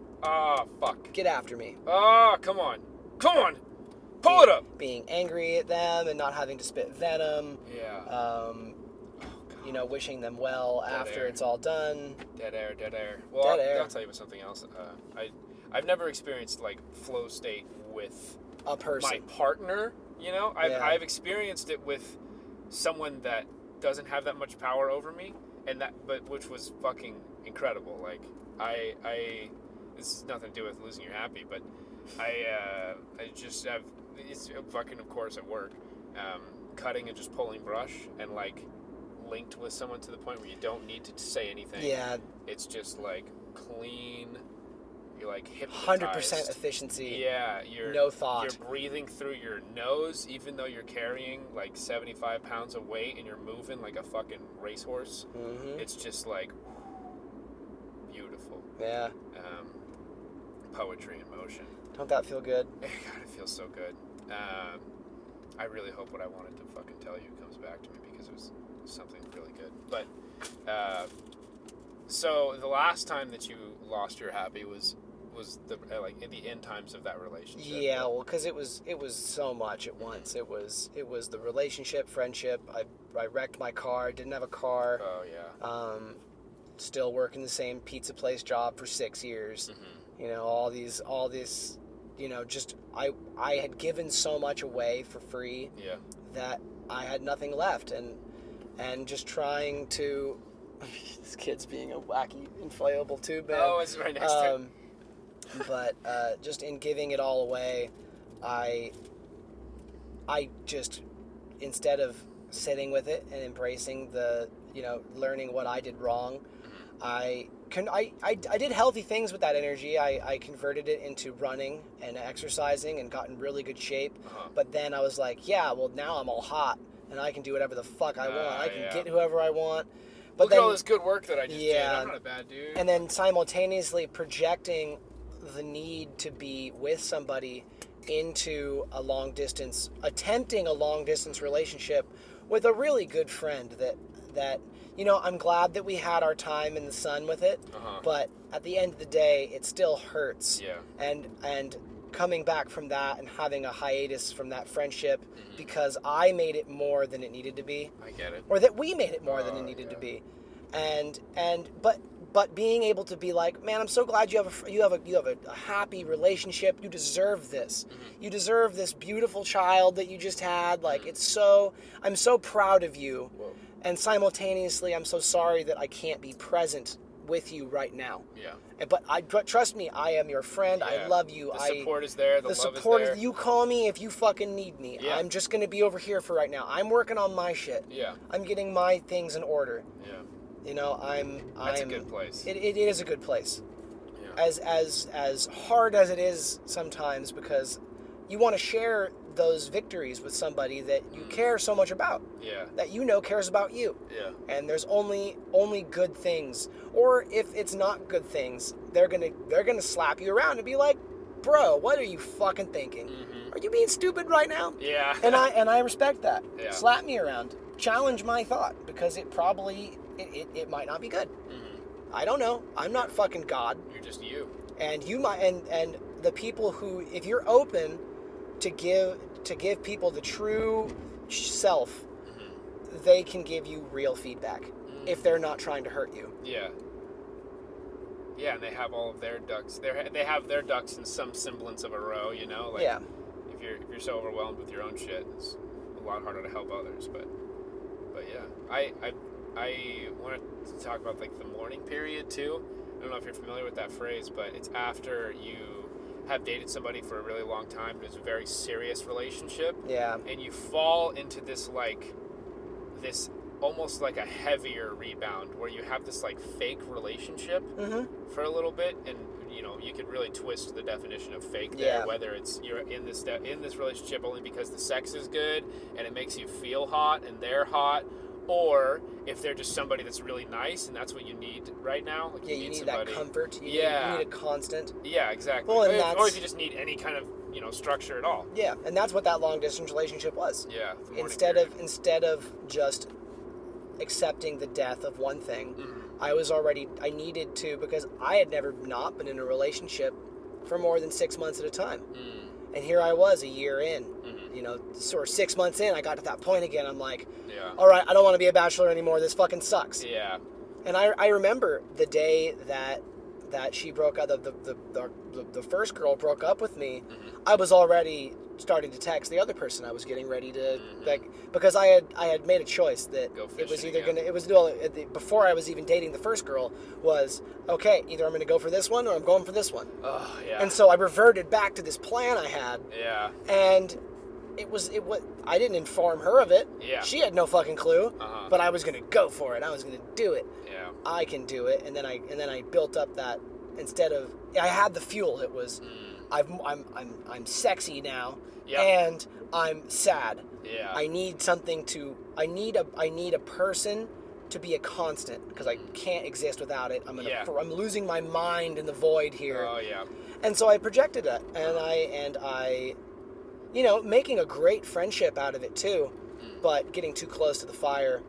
Fuck. Get after me. Come on. Pull it up. Being angry at them and not having to spit venom. Yeah. Wishing them well after it's all done. Dead air. Well, I'll tell you about something else. I've never experienced like flow state with a person, my partner. I've experienced it with someone that doesn't have that much power over me, but which was fucking incredible. Like, this has nothing to do with losing your happy, but I just have, it's fucking, of course, at work, cutting and just pulling brush, and like linked with someone to the point where you don't need to say anything. Yeah. It's just like clean. You're like hypnotized. 100% efficiency. Yeah, you're no thought. You're breathing through your nose, even though you're carrying like 75 pounds of weight, and you're moving like a fucking racehorse. Mm-hmm. It's just like beautiful. Yeah. Poetry in motion. Don't that feel good? God, it feels so good. I really hope what I wanted to fucking tell you comes back to me, because it was something really good. But so the last time that you lost your happy was the like in the end times of that relationship. Yeah, well, because it was so much at once. It was the relationship, friendship. I wrecked my car. Didn't have a car. Oh yeah. Still working the same pizza place job for 6 years. Mm-hmm. You know, all these, you know, just I had given so much away for free. Yeah. That I had nothing left, and just trying to. This kid's being a wacky inflatable tube man. Oh, it's right next to him. But just in giving it all away, I just, instead of sitting with it and embracing the, you know, learning what I did wrong, I did healthy things with that energy. I converted it into running and exercising and got in really good shape. But then I was like, yeah, well, now I'm all hot and I can do whatever the fuck I want. I can get whoever I want. But look at all this good work that I just did. I'm not a bad dude. And then simultaneously projecting the need to be with somebody into a long distance, attempting a long distance relationship with a really good friend that you know, I'm glad that we had our time in the sun with it, but at the end of the day, it still hurts. Yeah. And coming back from that and having a hiatus from that friendship because I made it more than it needed to be. I get it. Or that we made it more than it needed to be. But being able to be like, man, I'm so glad you have a happy relationship. You deserve this. You deserve this beautiful child that you just had. Like, I'm so proud of you. Whoa. And simultaneously, I'm so sorry that I can't be present with you right now. Yeah. But trust me, I am your friend. Yeah. I love you. The support is there. The love support is there. You call me if you fucking need me. Yeah. I'm just going to be over here for right now. I'm working on my shit. Yeah. I'm getting my things in order. Yeah. You know, That's a good place. It is a good place. Yeah. As hard as it is sometimes, because you want to share those victories with somebody that you care so much about. Yeah. That you know cares about you. Yeah. And there's only good things. Or if it's not good things, they're gonna slap you around and be like, bro, what are you fucking thinking? Are you being stupid right now? Yeah. And I respect that. Yeah. Slap me around. Challenge my thought, because it probably it might not be good. I don't know. I'm not fucking God. You're just you. And you might and the people who, if you're open to give people the true self, they can give you real feedback if they're not trying to hurt you. Yeah. Yeah, and they have all of their ducks. They have their ducks in some semblance of a row, you know. Like, yeah. If you're so overwhelmed with your own shit, it's a lot harder to help others. But yeah, I wanted to talk about like the mourning period too. I don't know if you're familiar with that phrase, but it's after you have dated somebody for a really long time. It's a very serious relationship. Yeah. And you fall into this almost like a heavier rebound where you have this like fake relationship for a little bit, and you know, you could really twist the definition of fake there, whether it's you're in this relationship only because the sex is good and it makes you feel hot and they're hot, or if they're just somebody that's really nice and that's what you need right now. Like, you need somebody, that comfort. You need a constant. Yeah, exactly. Well, or if you just need any kind of, you know, structure at all. Yeah, and that's what that long distance relationship was. Yeah. Instead of just accepting the death of one thing, I needed to, because I had never not been in a relationship for more than 6 months at a time. And here I was a year in, you know, sort of 6 months in, I got to that point again. I'm like, all right, I don't want to be a bachelor anymore. This fucking sucks. Yeah. And I remember the day that that she broke up, the first girl broke up with me, I was already starting to text the other person. I was getting ready to because I had made a choice that it was either before I was even dating the first girl was okay, either I'm gonna go for this one or I'm going for this one. Oh yeah. And so I reverted back to this plan I had. Yeah. And it was I didn't inform her of it. Yeah. She had no fucking clue. But I was gonna go for it. I was gonna do it. Yeah. I can do it. And then I built up that instead of I had the fuel. It was I'm sexy now. Yeah. And I'm sad. Yeah. I need something to I need a person to be a constant because I can't exist without it. I'm losing my mind in the void here. Oh yeah. And so I projected it, and I you know, making a great friendship out of it too, but getting too close to the fire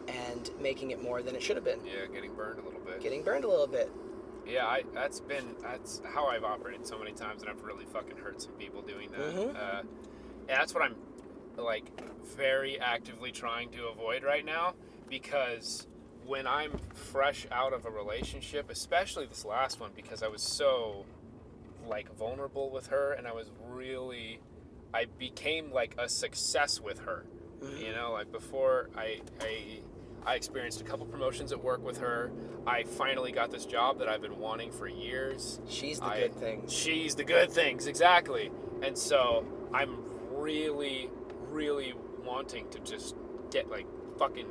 and making it more than it should have been. Yeah, getting burned a little bit. Yeah, that's how I've operated so many times, and I've really fucking hurt some people doing that. And that's what I'm like very actively trying to avoid right now, because when I'm fresh out of a relationship, especially this last one, because I was so like vulnerable with her, and I became like a success with her. You know, like before I experienced a couple promotions at work with her. I finally got this job that I've been wanting for years. She's the good things. She's the good things, exactly. And so I'm really, really wanting to just get like fucking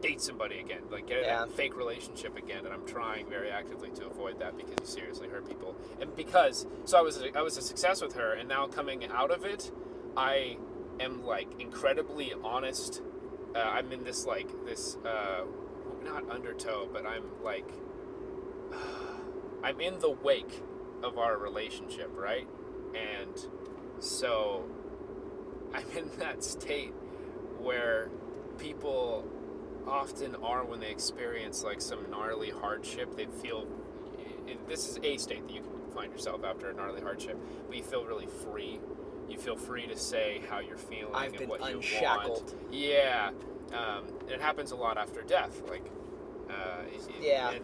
date somebody again, like get in a fake relationship again, and I'm trying very actively to avoid that because you seriously hurt people. And because I was a success with her, and now coming out of it, I am like incredibly honest. I'm in this not undertow, but I'm like I'm in the wake of our relationship, right? And so I'm in that state where people often are when they experience like some gnarly hardship. They feel this is a state that you can find yourself after a gnarly hardship, but you feel really free. You feel free to say how you're feeling and what you want. Yeah, it happens a lot after death, like.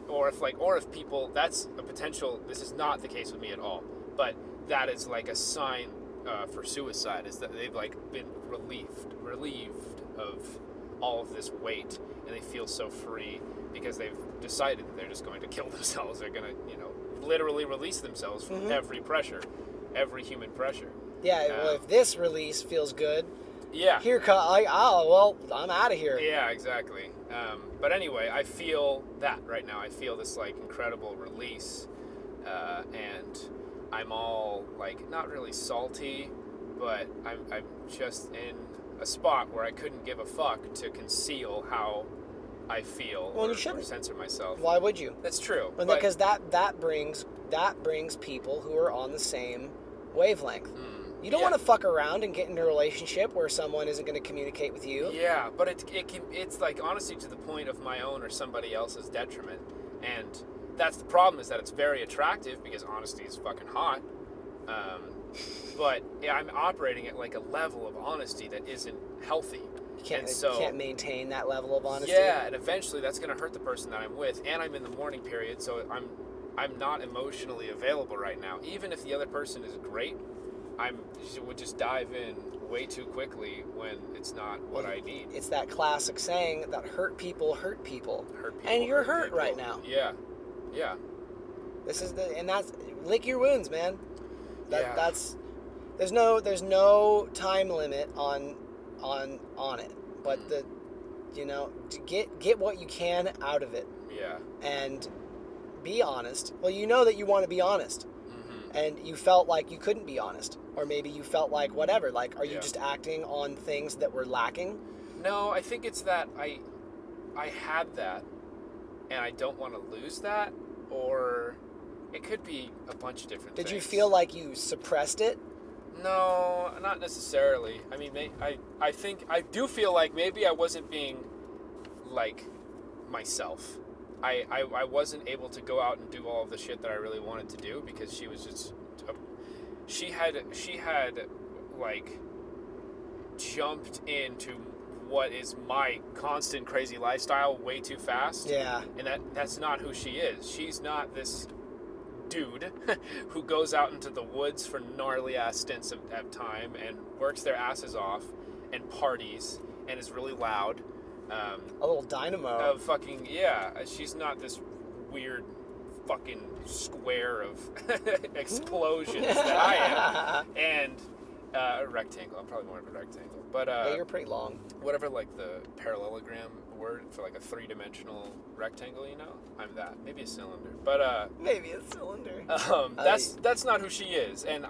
Or if people, that's a potential. This is not the case with me at all, but that is like a sign for suicide, is that they've like been relieved of all of this weight, and they feel so free because they've decided that they're just going to kill themselves. They're going to, literally release themselves from every pressure, every human pressure. Yeah, well, if this release feels good, yeah, I'm out of here. Yeah, exactly. But anyway, I feel that right now. I feel this like incredible release, and I'm all like not really salty, but I'm just in a spot where I couldn't give a fuck to conceal how I feel or censor myself. Why would you? That's true. Because that brings people who are on the same wavelength. You don't want to fuck around and get in a relationship where someone isn't going to communicate with you. Yeah, but it's like honesty to the point of my own or somebody else's detriment. And that's the problem, is that it's very attractive because honesty is fucking hot. But I'm operating at like a level of honesty that isn't healthy. You can't maintain that level of honesty. Yeah, and eventually that's going to hurt the person that I'm with. And I'm in the mourning period, so I'm not emotionally available right now. Even if the other person is great, would just dive in way too quickly when it's not what I need. It's that classic saying that hurt people hurt people. And you're hurt right now. Yeah. Yeah. That's lick your wounds, man. That's there's no time limit on it. But to get what you can out of it. Yeah. And be honest. Well, you know that you want to be honest. And you felt like you couldn't be honest, or maybe you felt like whatever. Like, are you just acting on things that were lacking? No, I think it's that I had that, and I don't want to lose that, or it could be a bunch of different things. Did you feel like you suppressed it? No, not necessarily. I mean, I think I do feel like maybe I wasn't being like myself. I wasn't able to go out and do all of the shit that I really wanted to do because she was just she had like jumped into what is my constant crazy lifestyle way too fast. Yeah. And that's not who she is. She's not this dude who goes out into the woods for gnarly ass stints of time and works their asses off and parties and is really loud. A little dynamo. She's not this weird fucking square of explosions that I am. And a rectangle. I'm probably more of a rectangle. But yeah, you're pretty long. Whatever, like the parallelogram word for like a 3-dimensional rectangle, you know? I'm that. Maybe a cylinder. But maybe a cylinder. That's not who she is. And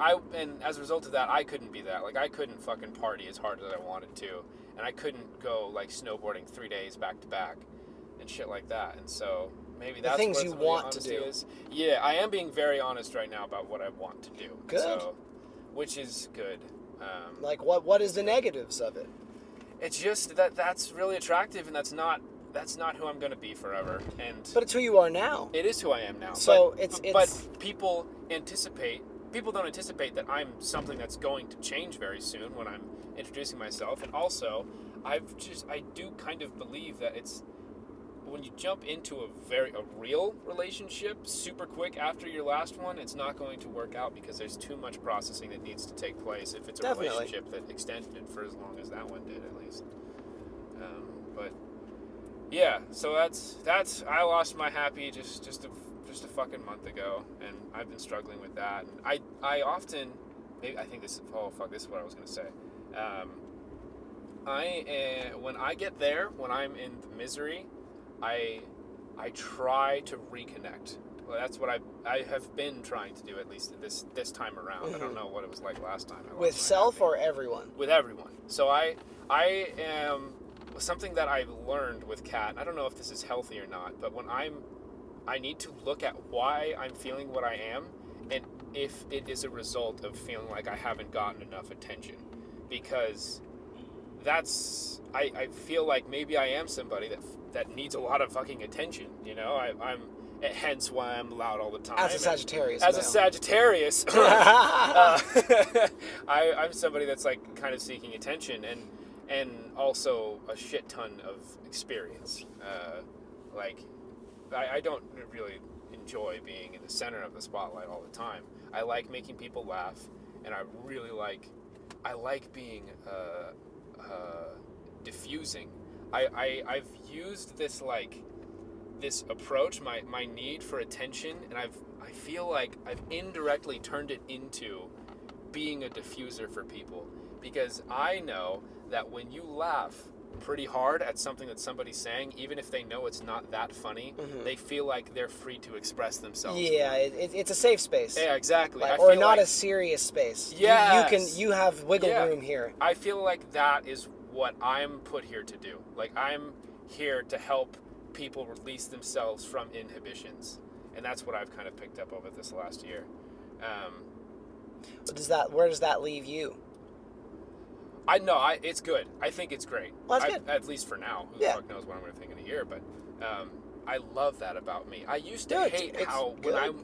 as a result of that, I couldn't be that. Like, I couldn't fucking party as hard as I wanted to. And I couldn't go like snowboarding 3 days back to back and shit like that. And so maybe that's the things what you some of the want to honesty do. Is. Yeah, I am being very honest right now about what I want to do. Good. So, which is good. Like what is the negatives of it? It's just that's really attractive, and that's not who I'm going to be forever. But it's who you are now. It is who I am now. So but people don't anticipate that I'm something that's going to change very soon when I'm introducing myself. And also, I do kind of believe that it's when you jump into a real relationship super quick after your last one, it's not going to work out because there's too much processing that needs to take place if it's a relationship that extended for as long as that one did, at least. But yeah, so that's I lost my happy just a fucking month ago, and I've been struggling with that. And I often, maybe I think this is what I was gonna say. When I get there, when I'm in the misery, I try to reconnect. Well, that's what I have been trying to do, at least this time around. Mm-hmm. I don't know what it was like last time. With self or everyone? With everyone. So I am something that I've learned with Kat. I don't know if this is healthy or not, but when I need to look at why I'm feeling what I am, and if it is a result of feeling like I haven't gotten enough attention, because I feel like maybe I am somebody that needs a lot of fucking attention, you know? I'm hence why I'm loud all the time. As a Sagittarius. I'm somebody that's like kind of seeking attention and also a shit ton of experience. I don't really enjoy being in the center of the spotlight all the time. I like making people laugh, and I really like being diffusing. I've used this approach, my need for attention, and I feel like I've indirectly turned it into being a diffuser for people, because I know that when you laugh pretty hard at something that somebody's saying, even if they know it's not that funny, mm-hmm. they feel like they're free to express themselves. Yeah, it's a safe space. Yeah, exactly. Or not a serious space. Yeah, you have wiggle room here. I feel like that is what I'm put here to do. Like, I'm here to help people release themselves from inhibitions, and that's what I've kind of picked up over this last year. Where does that leave you? It's good. I think it's great. Well, that's good. At least for now. Who the fuck knows what I'm going to think in a year, but I love that about me. I used to hate how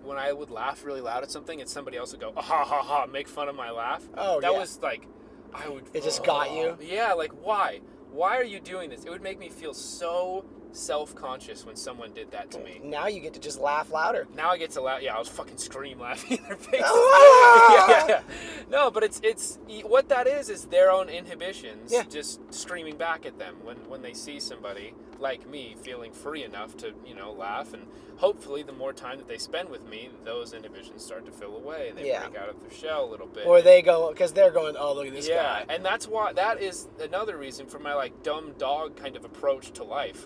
when I would laugh really loud at something and somebody else would go, ha ha ha, make fun of my laugh. Oh, that was like, I would... It just got you? Yeah, like, why? Why are you doing this? It would make me feel so self-conscious when someone did that to me. Now you get to just laugh louder. Now I get to laugh. Yeah, I was fucking scream laughing in their faces. Ah! yeah. No, but it's what that is their own inhibitions just screaming back at them when they see somebody like me feeling free enough to, laugh, and hopefully the more time that they spend with me, those inhibitions start to fill away and they break out of their shell a little bit. Or they go, because they're going, oh, look at this guy. Yeah, and that is another reason for my dumb dog kind of approach to life,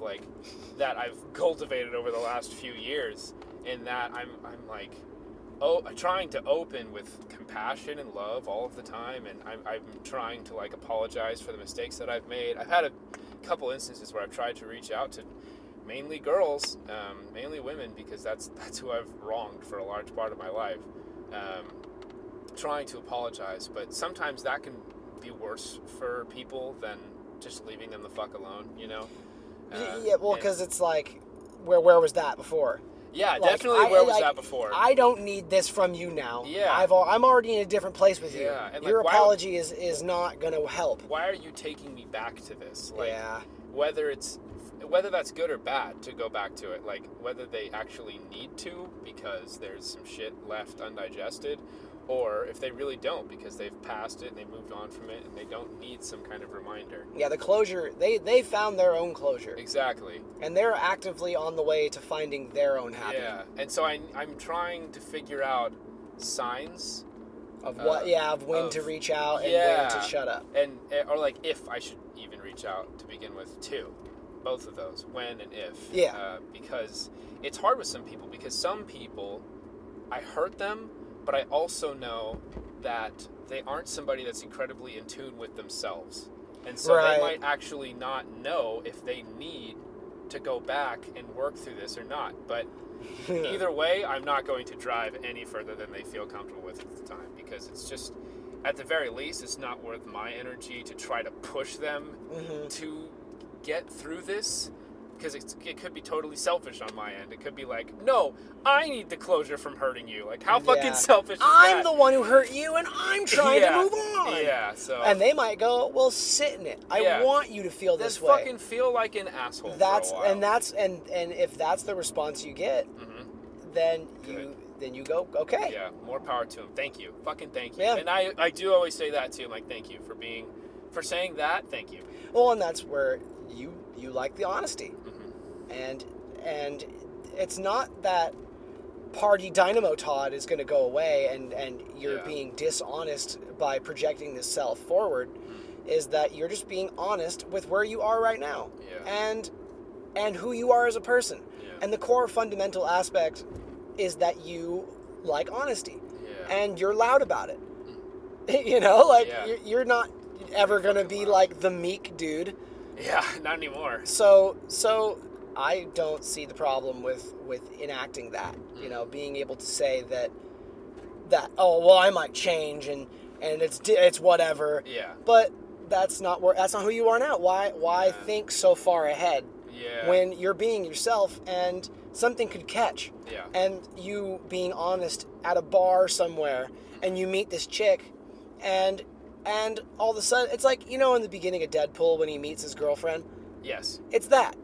that I've cultivated over the last few years, in that I'm trying to open with compassion and love all of the time, and I'm trying to apologize for the mistakes that I've made. I've had a couple instances where I've tried to reach out to mainly girls, mainly women, because that's who I've wronged for a large part of my life, trying to apologize, but sometimes that can be worse for people than just leaving them the fuck alone, because it's like, where was that before? Yeah, Like, definitely where was that before? I don't need this from you now. Yeah. I'm already in a different place with you. Yeah, and, Your like, apology is not going to help. Why are you taking me back to this? Like, Yeah. whether that's good or bad to go back to it, like whether they actually need to because there's some shit left undigested, or if they really don't because they've passed it and they moved on from it and they don't need some kind of reminder. Yeah, the closure, they found their own closure. Exactly. And they're actively on the way to finding their own happiness. Yeah, and so I'm trying to figure out signs of what, of when to reach out and when to shut up. And, or like if I should even reach out to begin with too. Both of those, when and if. Yeah. Because it's hard with some people, because some people, I hurt them, but I also know that they aren't somebody that's incredibly in tune with themselves. And so they might actually not know if they need to go back and work through this or not. But either way, I'm not going to drive any further than they feel comfortable with at the time, because it's just, at the very least, it's not worth my energy to try to push them to get through this, because it could be totally selfish on my end. It could be like, no, I need the closure from hurting you. Like, how fucking selfish is I'm that? the one who hurt you, and I'm trying to move on. Yeah, so... And they might go, well, sit in it. I want you to feel this way. Fucking feel like an asshole for a while. And if that's the response you get, then you go, okay. Yeah, more power to him. Thank you. Fucking thank you. Yeah. And I do always say that, too. I'm like, thank you for saying that. Thank you. Well, and that's where you like the honesty. And it's not that party dynamo Todd is going to go away and you're being dishonest by projecting this self forward. Is that you're just being honest with where you are right now and who you are as a person. And the core fundamental aspect is that you like honesty and you're loud about it. You know, like you're not ever going to be like the meek dude. Yeah, not anymore. So I don't see the problem with enacting that. You know, being able to say that oh well, I might change and it's whatever. Yeah. But that's not who you are now. Why think so far ahead? Yeah. When you're being yourself and something could catch. Yeah. And you being honest at a bar somewhere and you meet this chick and all of a sudden, it's like, you know, in the beginning of Deadpool when he meets his girlfriend? Yes. It's that.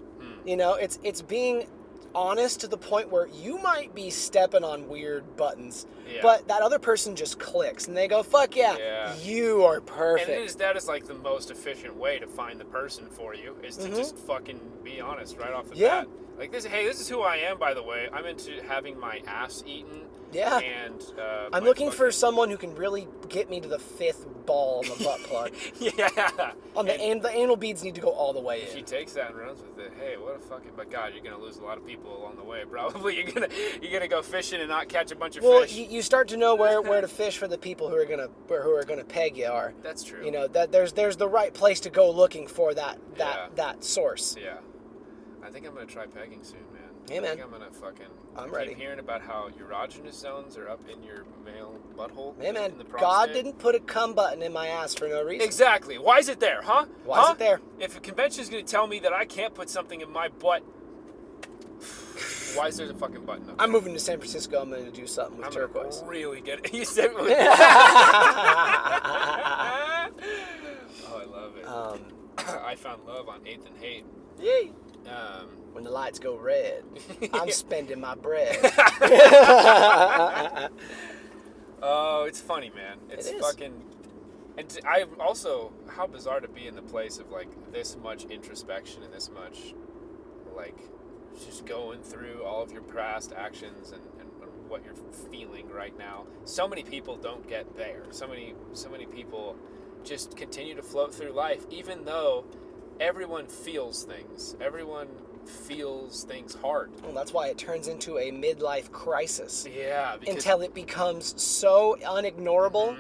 You know, it's being honest to the point where you might be stepping on weird buttons, but that other person just clicks and they go, fuck yeah. You are perfect. And that is like the most efficient way to find the person for you, is to just fucking be honest right off the bat. Like, this is who I am, by the way. I'm into having my ass eaten. Yeah. And I'm looking for someone who can really get me to the fifth ball on the butt plug. The anal beads need to go all the way in. She takes that and runs with it. Hey, what a fucking... But God, you're gonna lose a lot of people along the way. Probably you're gonna go fishing and not catch a bunch of fish. Well, you start to know where to fish for the people who are gonna peg you are. That's true. You know that there's the right place to go looking for that source. Yeah. I think I'm gonna try pegging soon, man. Hey, man. I think I'm gonna fucking... I'm ready. Keep hearing about how erogenous zones are up in your male butthole. Hey, man. In the prostate. God didn't put a cum button in my ass for no reason. Exactly. Why is it there, huh? Why is it there? If a convention's gonna tell me that I can't put something in my butt, why is there a fucking button up there? I'm moving to San Francisco. I'm gonna do something with turquoise. I'm really get it. You said... Oh, I love it. I found love on 8th and Haight. Yay. When the lights go red, I'm spending my bread. Oh, it's funny, man. It's fucking... And I also... How bizarre to be in the place of, like, this much introspection and this much, like, just going through all of your past actions and what you're feeling right now. So many people don't get there. So many people just continue to float through life, even though everyone feels things. Everyone feels things hard. Well, that's why it turns into a midlife crisis. Yeah. Until it becomes so unignorable.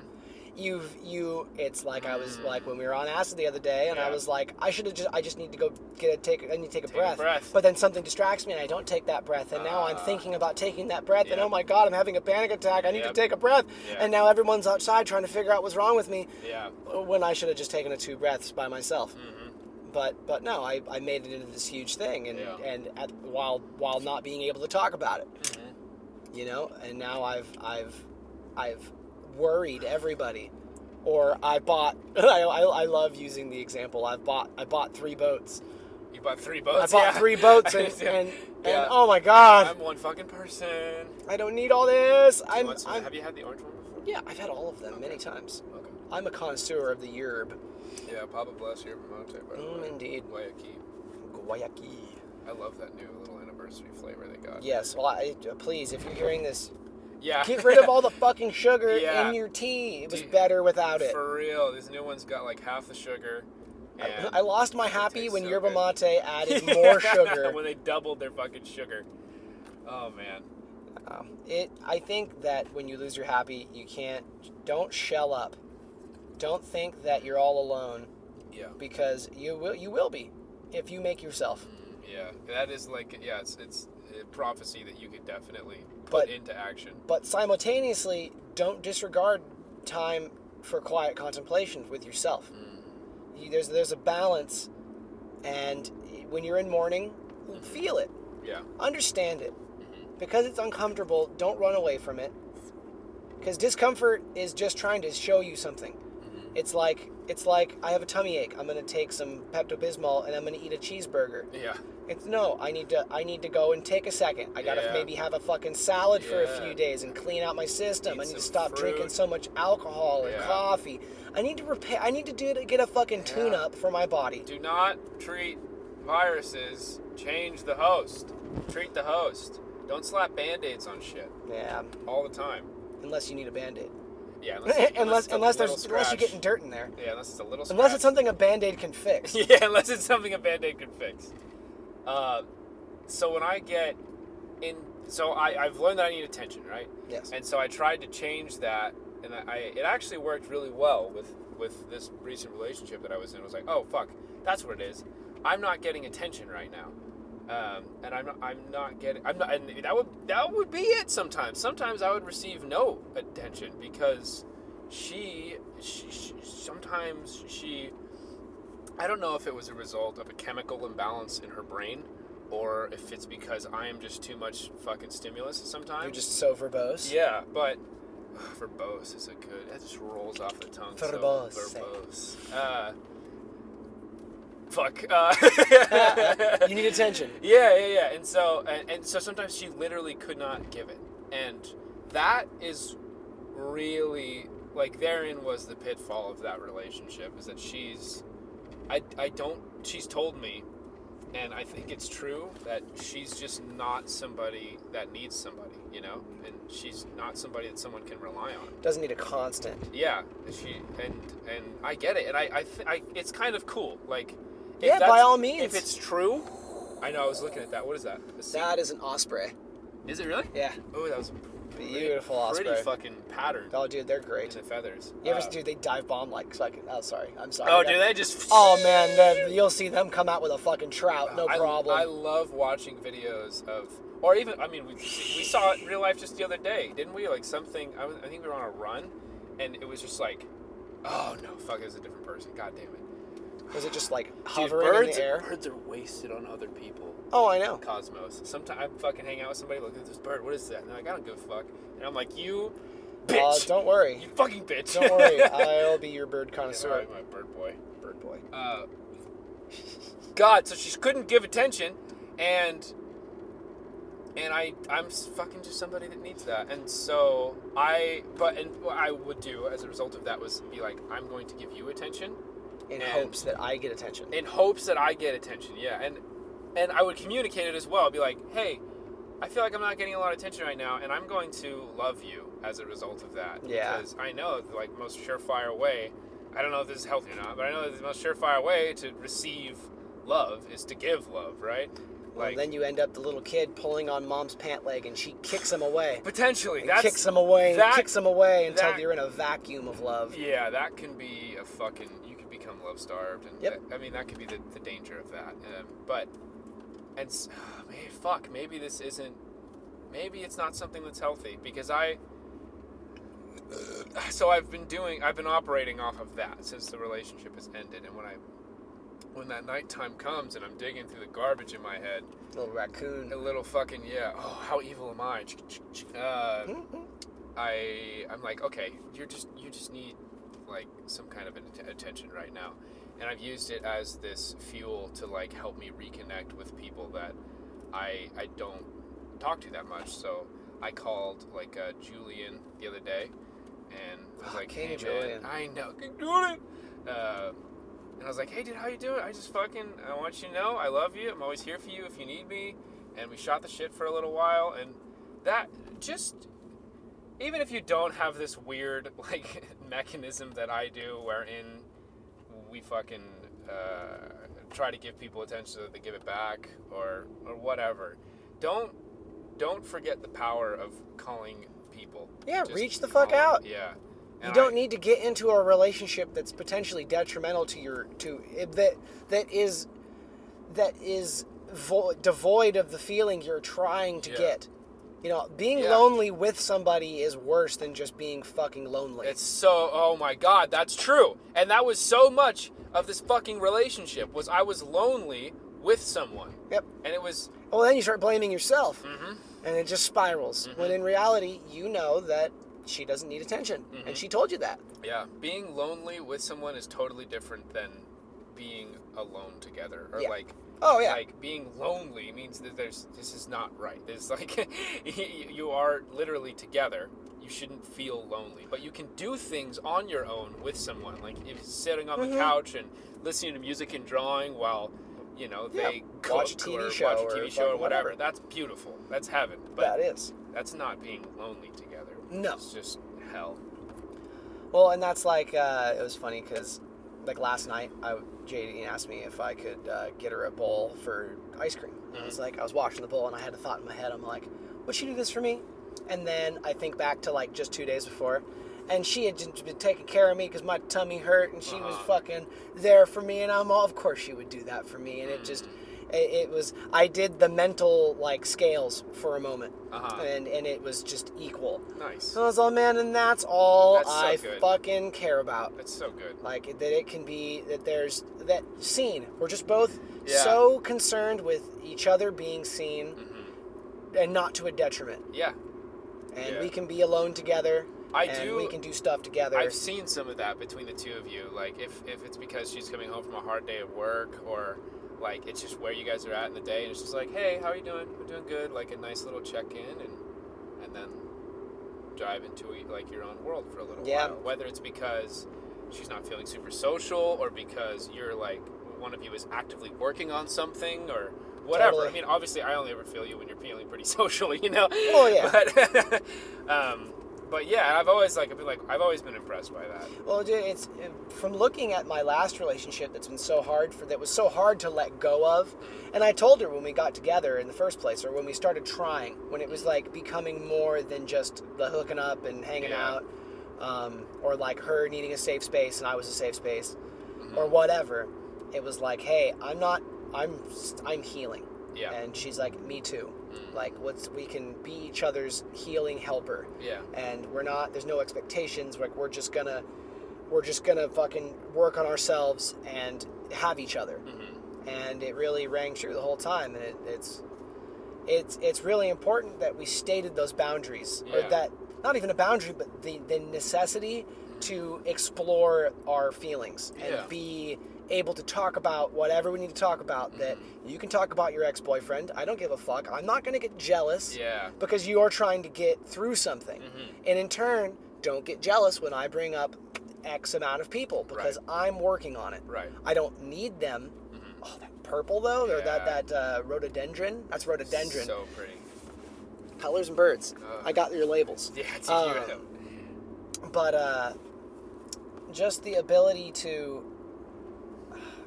It's like I was like when we were on acid the other day, and I was like, I just need to go take a breath. But then something distracts me, and I don't take that breath, and now I'm thinking about taking that breath, and oh my God, I'm having a panic attack. I need to take a breath, and now everyone's outside trying to figure out what's wrong with me. Yeah. When I should have just taken 2 breaths by myself. but no, I made it into this huge thing, and Yeah. and while not being able to talk about it, Mm-hmm. you know, and now I've worried everybody, or I bought. I love using the example. I bought 3 boats. You bought 3 boats. I bought 3 boats, and oh my god, I'm one fucking person. I don't need all this. Have you had the orange one before? Yeah, I've had all of them many times. Okay. I'm a connoisseur of the yerb. Yeah, Papa bless your Monte, by the way. Indeed. Guayaquil. I love that new little anniversary flavor they got. Yes, well, please, if you're hearing this, Yeah. get rid of all the fucking sugar Yeah. in your tea. It was Dude, better without it. For real, these new ones got like half the sugar. And I lost my it happy tastes when so yerba good. mate added more sugar. When they doubled their fucking sugar. Oh man. I think that when you lose your happy, don't shell up. Don't think that you're all alone, Yeah. because you will be if you make yourself. Yeah. That is like, yeah, it's a prophecy that you could definitely put But- into action. But simultaneously, don't disregard time for quiet contemplation with yourself. There's a balance, and when you're in mourning, feel it, Yeah. understand it. Because it's uncomfortable, don't run away from it. Because discomfort is just trying to show you something. It's like I have a tummy ache. I'm gonna take some Pepto-Bismol and I'm gonna eat a cheeseburger. Yeah. I need to go and take a second. I gotta Yeah. maybe have a fucking salad for a Yeah. few days and clean out my system. Eat I need to some stop fruit. drinking so much alcohol and Yeah. coffee. I need to get a fucking tune-up for my body. Do not treat viruses. Change the host. Treat the host. Don't slap Band-Aids on shit Yeah, all the time. unless you need a Band-Aid. Yeah, unless it's a little you're getting dirt in there. Yeah, unless it's a little scratch. Unless it's something a Band-Aid can fix. Yeah, unless it's something a Band-Aid can fix. So when I get in... So I've learned that I need attention, right? Yes. And so I tried to change that, and it actually worked really well with this recent relationship that I was in. I was like, oh, fuck, that's what it is. I'm not getting attention right now. And and that would be it sometimes. Sometimes I would receive no attention because she sometimes I don't know if it was a result of a chemical imbalance in her brain or if it's because I am just too much fucking stimulus sometimes. You're just so verbose. Yeah, but verbose is that just rolls off the tongue. Verbose. So verbose. You need attention. Yeah. And so sometimes she literally could not give it. And that is really, like, therein was the pitfall of that relationship, is that she's told me, and I think it's true, that she's just not somebody that needs somebody, you know? And she's not somebody that someone can rely on. Doesn't need a constant. Yeah, and I get it, and I it's kind of cool, like. Yeah, by all means. If it's true, I know. I was looking at that. What is that? That is an osprey. Is it really? Yeah. Oh, that was Beautiful osprey. Pretty fucking pattern. Oh, dude, they're great. In the feathers. You ever dude, they dive bomb like so I can, oh, sorry. I'm sorry. Oh, do they just? Oh man, you'll see them come out with a fucking trout, no problem. I love watching videos of, or even, I mean, we saw it in real life just the other day, didn't we? Like something. I think we were on a run, and it was just like, oh no, fuck, it was a different person. God damn it. Was it just like Dude, hovering in the air? Birds are wasted on other people. Oh, I know. Cosmos. Sometimes I fucking hang out with somebody, look at this bird, what is that? And they're like, I don't give a fuck. And I'm like, you bitch. Don't worry. You fucking bitch. Don't worry. I'll be your bird connoisseur. Yeah, my bird boy. Bird boy. God, so she couldn't give attention, and I'm fucking just somebody that needs that. And so what I would do as a result of that was be like, I'm going to give you attention. In hopes that I get attention. In hopes that I get attention, yeah. And I would communicate it as well. I'd be like, hey, I feel like I'm not getting a lot of attention right now, and I'm going to love you as a result of that. Yeah. Because I know the most surefire way, I don't know if this is healthy or not, but I know that the most surefire way to receive love is to give love, right? Well, then you end up the little kid pulling on mom's pant leg, and she kicks him away. Potentially. Kicks him away until you're in a vacuum of love. Yeah, that can be a fucking... You can become love-starved. And yep. That could be the danger of that. Maybe this isn't... Maybe it's not something that's healthy, because so I've been operating off of that since the relationship has ended, and when when that nighttime comes and I'm digging through the garbage in my head, Little raccoon. a little fucking, yeah, oh, how evil am I? I'm like, okay, you just need like some kind of attention right now. And I've used it as this fuel to like help me reconnect with people that I don't talk to that much. So I called like Julian the other day and was like, King hey Julian. man, I know, King Julian. And I was like, hey dude, how you doing? I want you to know I love you. I'm always here for you if you need me. And we shot the shit for a little while, and that just, even if you don't have this weird like mechanism that I do wherein we fucking try to give people attention so that they give it back or whatever, don't forget the power of calling people. Yeah, Just reach the fuck call them. out. Yeah. You And don't need to get into a relationship that's potentially detrimental to that is devoid of the feeling you're trying to get. You know, being lonely with somebody is worse than just being fucking lonely. It's so, oh my God, that's true. And that was so much of this fucking relationship was I was lonely with someone. Yep. And it was... Well, then you start blaming yourself. Mm-hmm. And it just spirals. Mm-hmm. When in reality, you know that she doesn't need attention. Mm-hmm. And she told you that. Yeah. Being lonely with someone is totally different than being alone together. Or like... Oh, yeah. Like, being lonely means that this is not right. There's like, you are literally together. You shouldn't feel lonely. But you can do things on your own with someone. Like, if you're sitting on the couch and listening to music and drawing while, you know, they watch a TV show or whatever. That's beautiful. That's heaven. But that is. That's not being lonely together. No. It's just hell. Well, and that's like, it was funny because, like, last night, JD asked me if I could get her a bowl for ice cream. And I was like, I was watching the bowl and I had a thought in my head. I'm like, would she do this for me? And then I think back to like just 2 days before, and she had just been taking care of me because my tummy hurt, and she was fucking there for me, and I'm all, of course she would do that for me. And it was, I did the mental like scales for a moment, and it was just equal. Nice. And I was all, man, and that's all That's so I good. fucking care about. That's so good. Like, that it can be, that there's that scene. We're just both so concerned with each other being seen and not to a detriment. Yeah. And we can be alone together. We can do stuff together. I've seen some of that between the two of you. Like, if it's because she's coming home from a hard day of work, or like it's just where you guys are at in the day, and it's just like, hey, how are you doing? We're doing good. Like a nice little check-in, and then dive into like your own world for a little while. Whether it's because she's not feeling super social, or because you're like, one of you is actively working on something, or whatever. Totally. I mean, obviously, I only ever feel you when you're feeling pretty social, you know? Oh, yeah. But yeah, I've always been impressed by that. Well, it's from looking at my last relationship that was so hard to let go of. And I told her when we got together in the first place, or when we started trying, when it was like becoming more than just the hooking up and hanging out, or like her needing a safe space and I was a safe space, or whatever. It was like, hey, I'm healing. Yeah. And she's like, me too. Like, we can be each other's healing helper. Yeah. And there's no expectations. Like, we're just gonna fucking work on ourselves and have each other. And it really rang true the whole time. And it's really important that we stated those boundaries, or that, not even a boundary, but the necessity to explore our feelings and be able to talk about whatever we need to talk about. That you can talk about your ex-boyfriend. I don't give a fuck. I'm not going to get jealous because you are trying to get through something. And in turn, don't get jealous when I bring up X amount of people, because I'm working on it. Right. I don't need them. Oh, that purple though, or that rhododendron. That's rhododendron. So pretty. Colors and birds. I got your labels. Yeah, it's a But just the ability to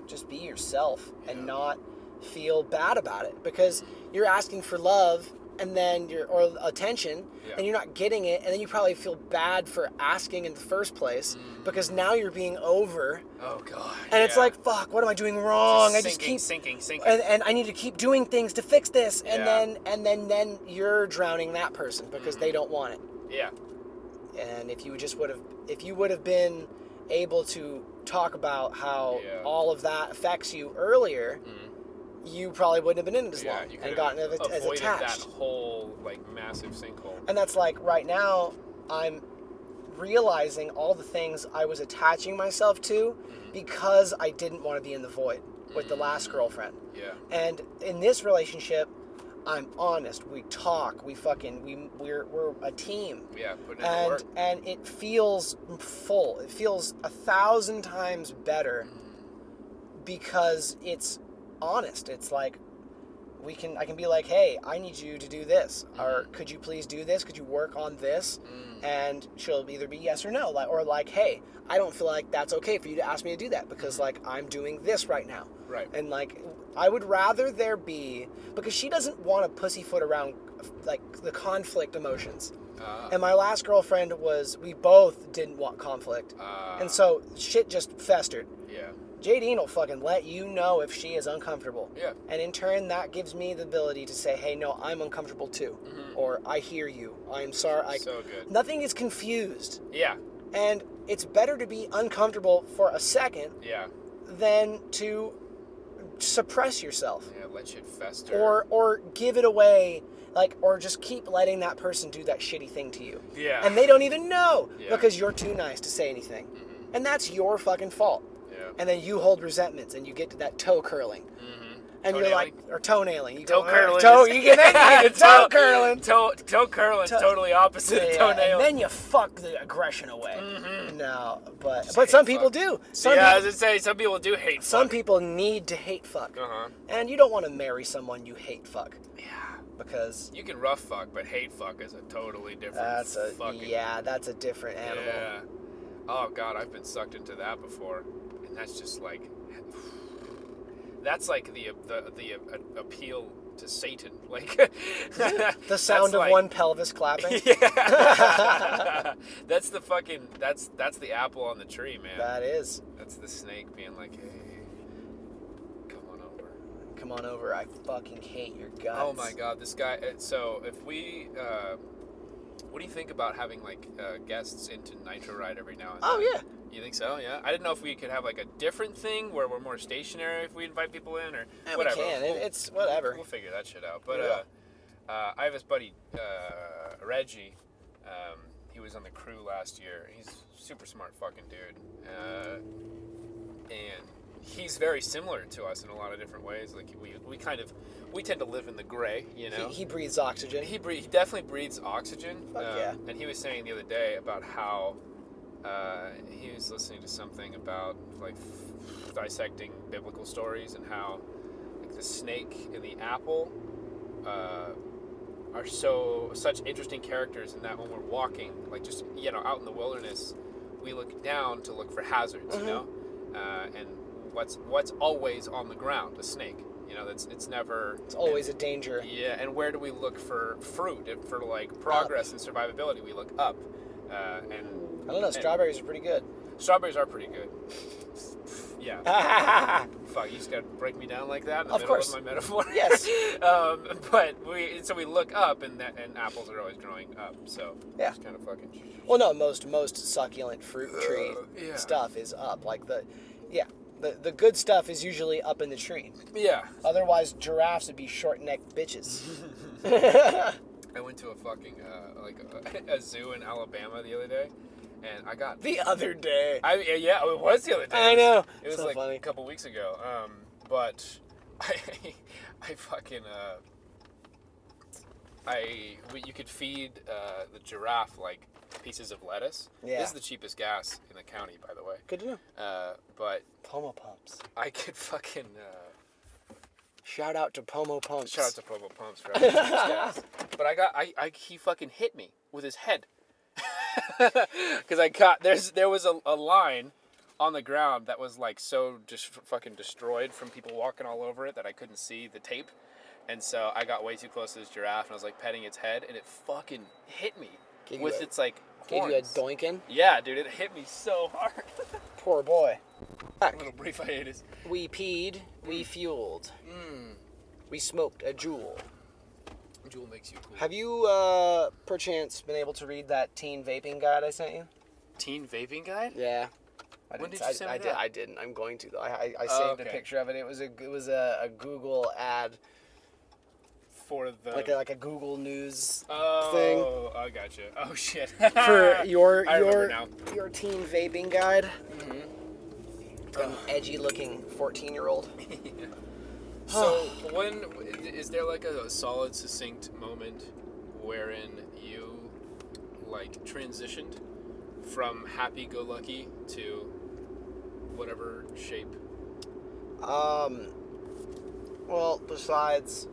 just be yourself and not feel bad about it, because you're asking for love and then or attention and you're not getting it, and then you probably feel bad for asking in the first place because now you're being over. Oh god. And it's like, fuck, what am I doing wrong? Just I just keep sinking. And I need to keep doing things to fix this, and then you're drowning that person because they don't want it. Yeah. And if you would have been able to talk about how all of that affects you earlier, you probably wouldn't have been in it as long and gotten as attached. That whole like massive sinkhole. And that's like right now, I'm realizing all the things I was attaching myself to because I didn't want to be in the void with the last girlfriend. Yeah. And in this relationship, I'm honest. We talk. We're a team. Yeah, putting in the work. And it feels full. It feels 1,000 times better because it's honest. It's like I can be like, hey, I need you to do this, or could you please do this? Could you work on this? And she'll either be yes or no, or like, hey, I don't feel like that's okay for you to ask me to do that because like I'm doing this right now. Right. And like I would rather there be, because she doesn't want to pussyfoot around like the conflict emotions. And my last girlfriend we both didn't want conflict. And so shit just festered. Yeah. Jadine will fucking let you know if she is uncomfortable. Yeah. And in turn, that gives me the ability to say, hey, no, I'm uncomfortable too. Or I hear you. I'm sorry. So good. Nothing is confused. Yeah. And it's better to be uncomfortable for a second than to suppress yourself. Yeah, let shit fester. Or give it away, like, or just keep letting that person do that shitty thing to you. Yeah. And they don't even know because you're too nice to say anything. And that's your fucking fault. Yeah. And then you hold resentments and you get to that toe curling. And you're like, or toenailing. Toe curling. You get toe curling. Toe curling is totally opposite of toenail. And then you fuck the aggression away. No, but some people do. I was gonna say, some people do hate fuck. Some people need to hate fuck. And you don't want to marry someone you hate fuck. Yeah. Because you can rough fuck, but hate fuck is a totally different that's a different animal. Yeah. Oh god, I've been sucked into that before. And that's just like that's like the appeal to Satan, like the sound of one pelvis clapping. Yeah, that's the apple on the tree, man. That is. That's the snake being like, hey, come on over. I fucking hate your guts. Oh my god, this guy. So if we, what do you think about having like guests into Nitro Ride every now and then? Oh yeah. You think so? Yeah. I didn't know if we could have like a different thing where we're more stationary if we invite people in, or whatever. We can. It's whatever. We'll figure that shit out. But I have this buddy Reggie. He was on the crew last year. He's a super smart fucking dude, and he's very similar to us in a lot of different ways. Like we tend to live in the gray, you know. He breathes oxygen. He definitely breathes oxygen. Fuck yeah. And he was saying the other day about how. He was listening to something about like dissecting biblical stories and how like the snake and the apple are such interesting characters in that when we're walking, like just out in the wilderness, we look down to look for hazards, you know, and what's always on the ground, a snake. It's never. It's always a danger. Yeah, and where do we look for fruit and for like progress and survivability? We look up, and. I don't know. Strawberries are pretty good. Strawberries are pretty good. Yeah. Fuck, you just gotta break me down like that in the middle of my metaphor. Yes. But we look up and apples are always growing up. So it's kind of fucking. Well, no, most succulent fruit tree stuff is up. Like the good stuff is usually up in the tree. Yeah. Otherwise, giraffes would be short-necked bitches. I went to a fucking a zoo in Alabama the other day. And I got the other day. It was the other day. I know. It was so like funny. a couple weeks ago. But I fucking you could feed the giraffe like pieces of lettuce. Yeah. This is the cheapest gas in the county, by the way. Good to know. But Pomo Pumps. I could fucking. Shout out to Pomo Pumps. Shout out to Pomo Pumps for having cheapest gas. But he fucking hit me with his head. Because there was a line on the ground that was like so just fucking destroyed from people walking all over it that I couldn't see the tape, and so I got way too close to this giraffe and I was like petting its head and it fucking hit me with its like horns. Gave you a doinkin'? Yeah, dude, it hit me so hard. Poor boy. A little brief hiatus. We peed, we fueled, we smoked a jewel. Jewel makes you cool. Have you, perchance, been able to read that teen vaping guide I sent you? Teen vaping guide? Yeah. When did you send me that? I didn't. I'm going to though. I saved a picture of it. It was a Google ad for the like a Google News thing. Oh, I gotcha. Oh shit. For your teen vaping guide. Mm-hmm. An edgy looking 14-year-old. Yeah. So when is there like a solid, succinct moment wherein you like transitioned from happy-go-lucky to whatever shape? Well, besides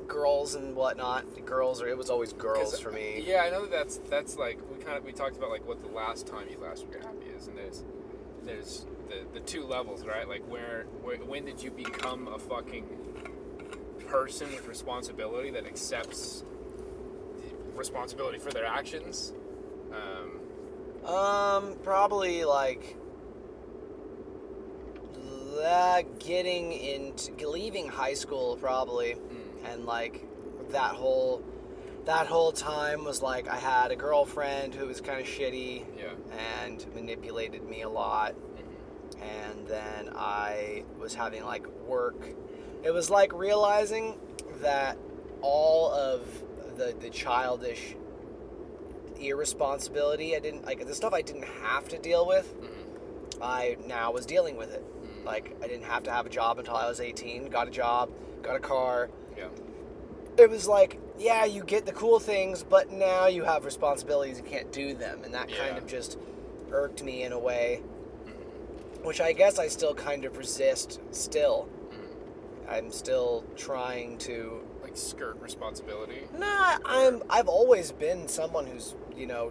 girls and whatnot, it was always girls for me. Yeah, I know that's like we talked about like what the last time you last were happy is, and there's the two levels, right? Like when did you become a fucking person with responsibility that accepts responsibility for their actions? Probably like leaving high school probably, and like that whole time was like I had a girlfriend who was kind of shitty, and manipulated me a lot, and then I was having like work. It was like realizing that all of the childish irresponsibility I didn't like, the stuff I didn't have to deal with, I now was dealing with it. Like I didn't have to have a job until I was 18. Got a job, got a car. Yeah. It was like, yeah, you get the cool things, but now you have responsibilities, you can't do them, and that kind of just irked me in a way, which I guess I still kind of resist still. I'm still trying to like skirt responsibility. Nah, I've always been someone who's,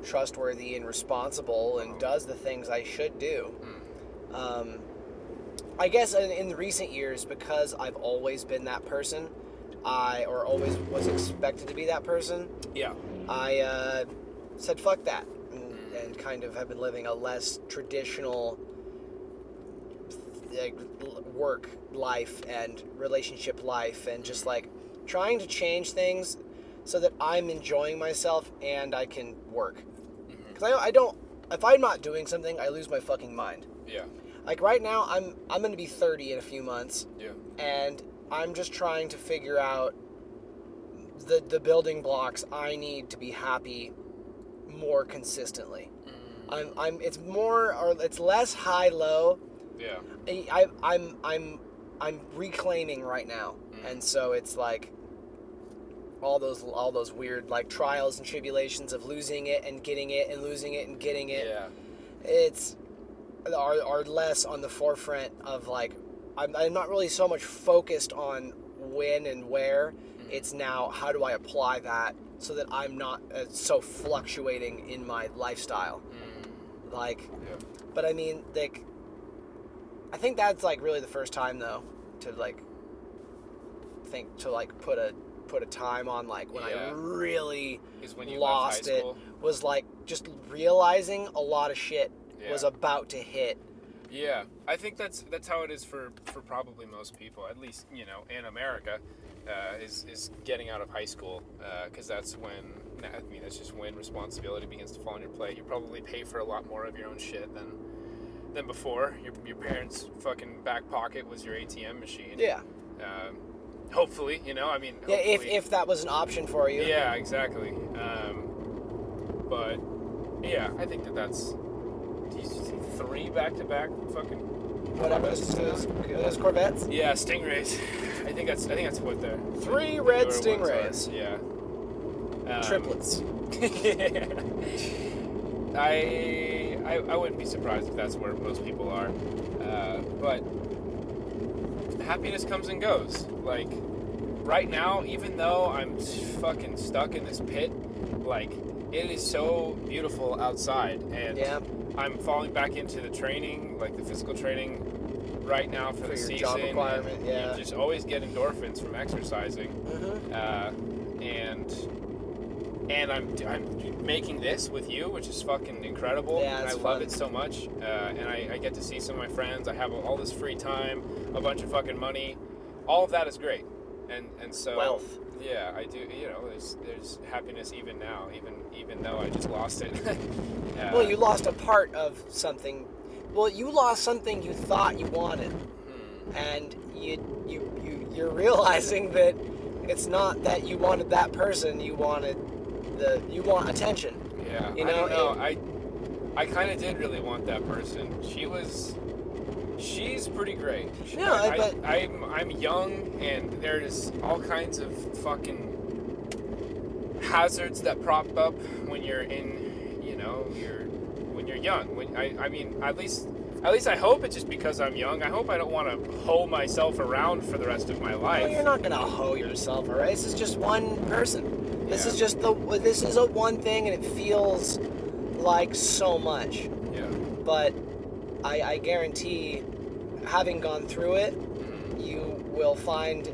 trustworthy and responsible and does the things I should do. I guess in the recent years, because I've always been that person, or always was expected to be that person. Yeah. I said fuck that, and kind of have been living a less traditional work life and relationship life, and just like trying to change things so that I'm enjoying myself and I can work. Because I don't, if I'm not doing something, I lose my fucking mind. Yeah. Like right now, I'm going to be 30 in a few months. Yeah. And I'm just trying to figure out the building blocks I need to be happy more consistently. It's more, or it's less high low. Yeah. I'm reclaiming right now. And so it's like all those weird like trials and tribulations of losing it and getting it and losing it and getting it. Yeah. It's are less on the forefront of like I'm not really so much focused on when and where. It's now how do I apply that so that I'm not so fluctuating in my lifestyle. Like, but I mean, like, I think that's like really the first time though to like think to like put a time on like when I really is when you lost it was like just realizing a lot of shit was about to hit. Yeah, I think that's how it is for probably most people, at least in America, is getting out of high school, because that's just when responsibility begins to fall on your plate. You probably pay for a lot more of your own shit than before. Your parents' fucking back pocket was your ATM machine. Yeah. Hopefully, hopefully. Yeah, if that was an option for you. Yeah, exactly. But yeah, I think that's 3 back-to-back fucking whatever those Corvettes. Yeah, Stingrays. I think that's what they're 3 red Stingrays. Yeah. Triplets. I wouldn't be surprised if that's where most people are. But happiness comes and goes. Like right now, even though I'm fucking stuck in this pit, like it is so beautiful outside, and I'm falling back into the training, like the physical training right now for the season. Job requirement, and you just always get endorphins from exercising. And I'm making this with you, which is fucking incredible. Yeah, and I fun. love it so much. And I get to see some of my friends. I have all this free time, a bunch of fucking money. All of that is great. And so wealth. Yeah, I do. There's happiness even now, even though I just lost it. Well, you lost a part of something well, you lost something you thought you wanted, and you're realizing that it's not that you wanted that person. You want attention. Yeah. You know, I don't know. I kind of did really want that person. She's pretty great. I'm young, and there's all kinds of fucking hazards that prop up when you're when you're young. At least I hope it's just because I'm young. I hope I don't want to hoe myself around for the rest of my life. Well, you're not gonna hoe yourself, all right? This is just one person. This is just this is a one thing, and it feels like so much. Yeah. But I guarantee, having gone through it, you will find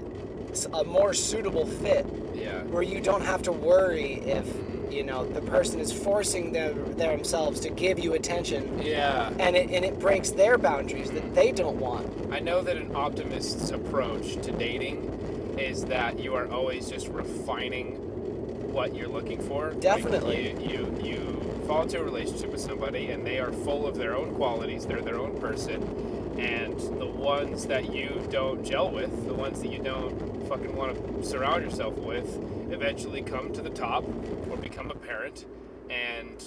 a more suitable fit. Yeah. Where you don't have to worry if the person is forcing themselves to give you attention. Yeah. And it breaks their boundaries that they don't want. I know that an optimist's approach to dating is that you are always just refining what you're looking for. Definitely. Like you fall into a relationship with somebody, and they are full of their own qualities. They're their own person, and the ones that you don't gel with, the ones that you don't fucking want to surround yourself with, eventually come to the top or become apparent, and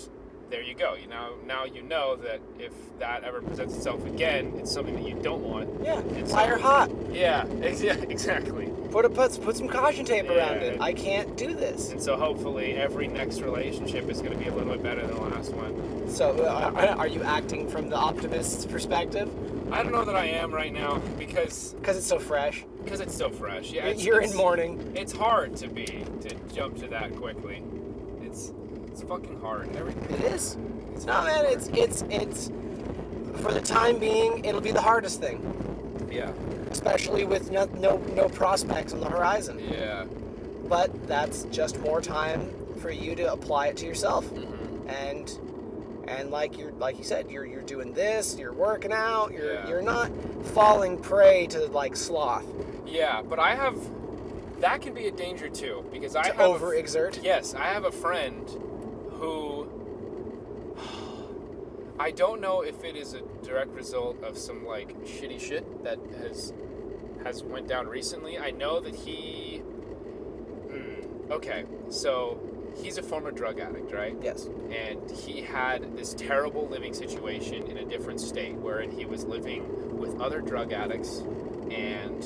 there you go. Now you know that if that ever presents itself again, it's something that you don't want. Yeah. Fire hot. Yeah. Exactly. Put some caution tape around it. I can't do this. And so hopefully every next relationship is going to be a little bit better than the last one. So are you acting from the optimist's perspective? I don't know that I am right now because it's so fresh. Because it's so fresh. Yeah. You're in mourning. It's hard to jump to that quickly. It's fucking hard. It is. No, man. It's for the time being, it'll be the hardest thing. Yeah. Especially with no prospects on the horizon. Yeah. But that's just more time for you to apply it to yourself. And like you said, you're doing this, you're working out, you're not falling prey to like sloth. Yeah, but that can be a danger too, because I have overexert. Yes, I have a friend who I don't know if it is a direct result of some like shitty shit that has went down recently. I know that he okay, so he's a former drug addict, right? Yes. And he had this terrible living situation in a different state wherein he was living with other drug addicts, and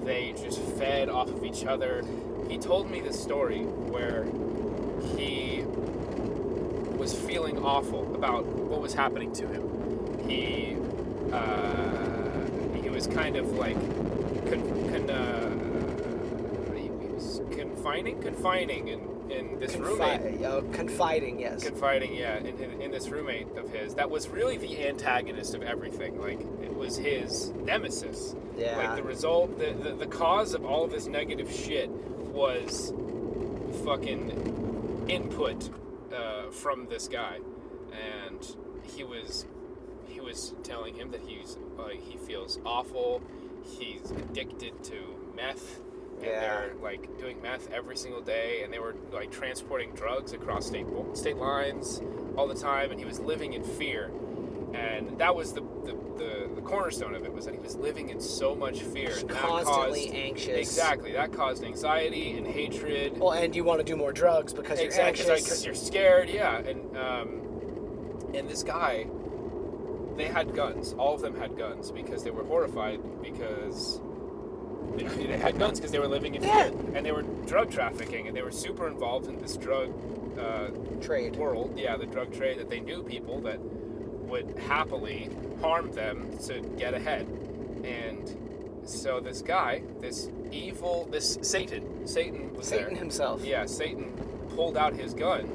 they just fed off of each other. He told me this story where he was feeling awful about what was happening to him. He was kind of like he was confining in this roommate. Confiding, yes. Confiding, yeah, in this roommate of his. That was really the antagonist of everything. Like, it was his nemesis. Yeah. Like, the result, the cause of all of this negative shit was fucking input from this guy. And he was telling him that he feels awful. He's addicted to meth. And they're like doing meth every single day, and they were like transporting drugs across state lines all the time, and he was living in fear. And that was the cornerstone of it, was that he was living in so much fear. Just and constantly anxious. Exactly, that caused anxiety and hatred. Well, and you want to do more drugs because you're anxious. Because you're scared, yeah. And this guy, they had guns. All of them had guns because they were horrified because they had guns because they were living in fear, and they were drug trafficking, and they were super involved in this drug trade world. Yeah, the drug trade, that they knew people that would happily harm them to get ahead. And so this guy, this Satan was there. Satan himself. Yeah, Satan pulled out his gun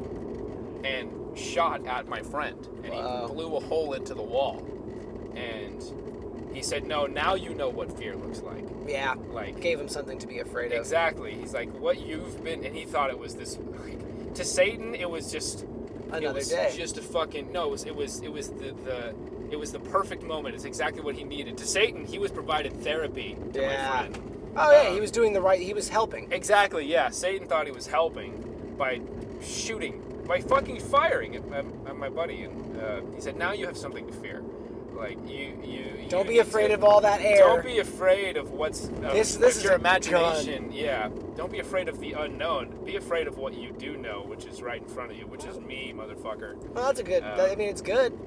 and shot at my friend, and he blew a hole into the wall. And he said, "No, now you know what fear looks like." Yeah, like gave him something to be afraid of. Exactly. He's like, "What you've been," and he thought it was this. Like, to Satan, it was just another it was day. Just a fucking no. It was the perfect moment. It's exactly what he needed. To Satan, he was providing therapy to my friend. Oh yeah, he was doing the right. He was helping. Exactly. Yeah. Satan thought he was helping by shooting, by fucking firing at my buddy, and he said, "Now you have something to fear." Like you Don't be need afraid to- of all that air. Don't be afraid of what's This of is your a imagination. Yeah. Don't be afraid of the unknown. Be afraid of what you do know, which is right in front of you, which is me, motherfucker. Well, that's a good. I mean, it's good.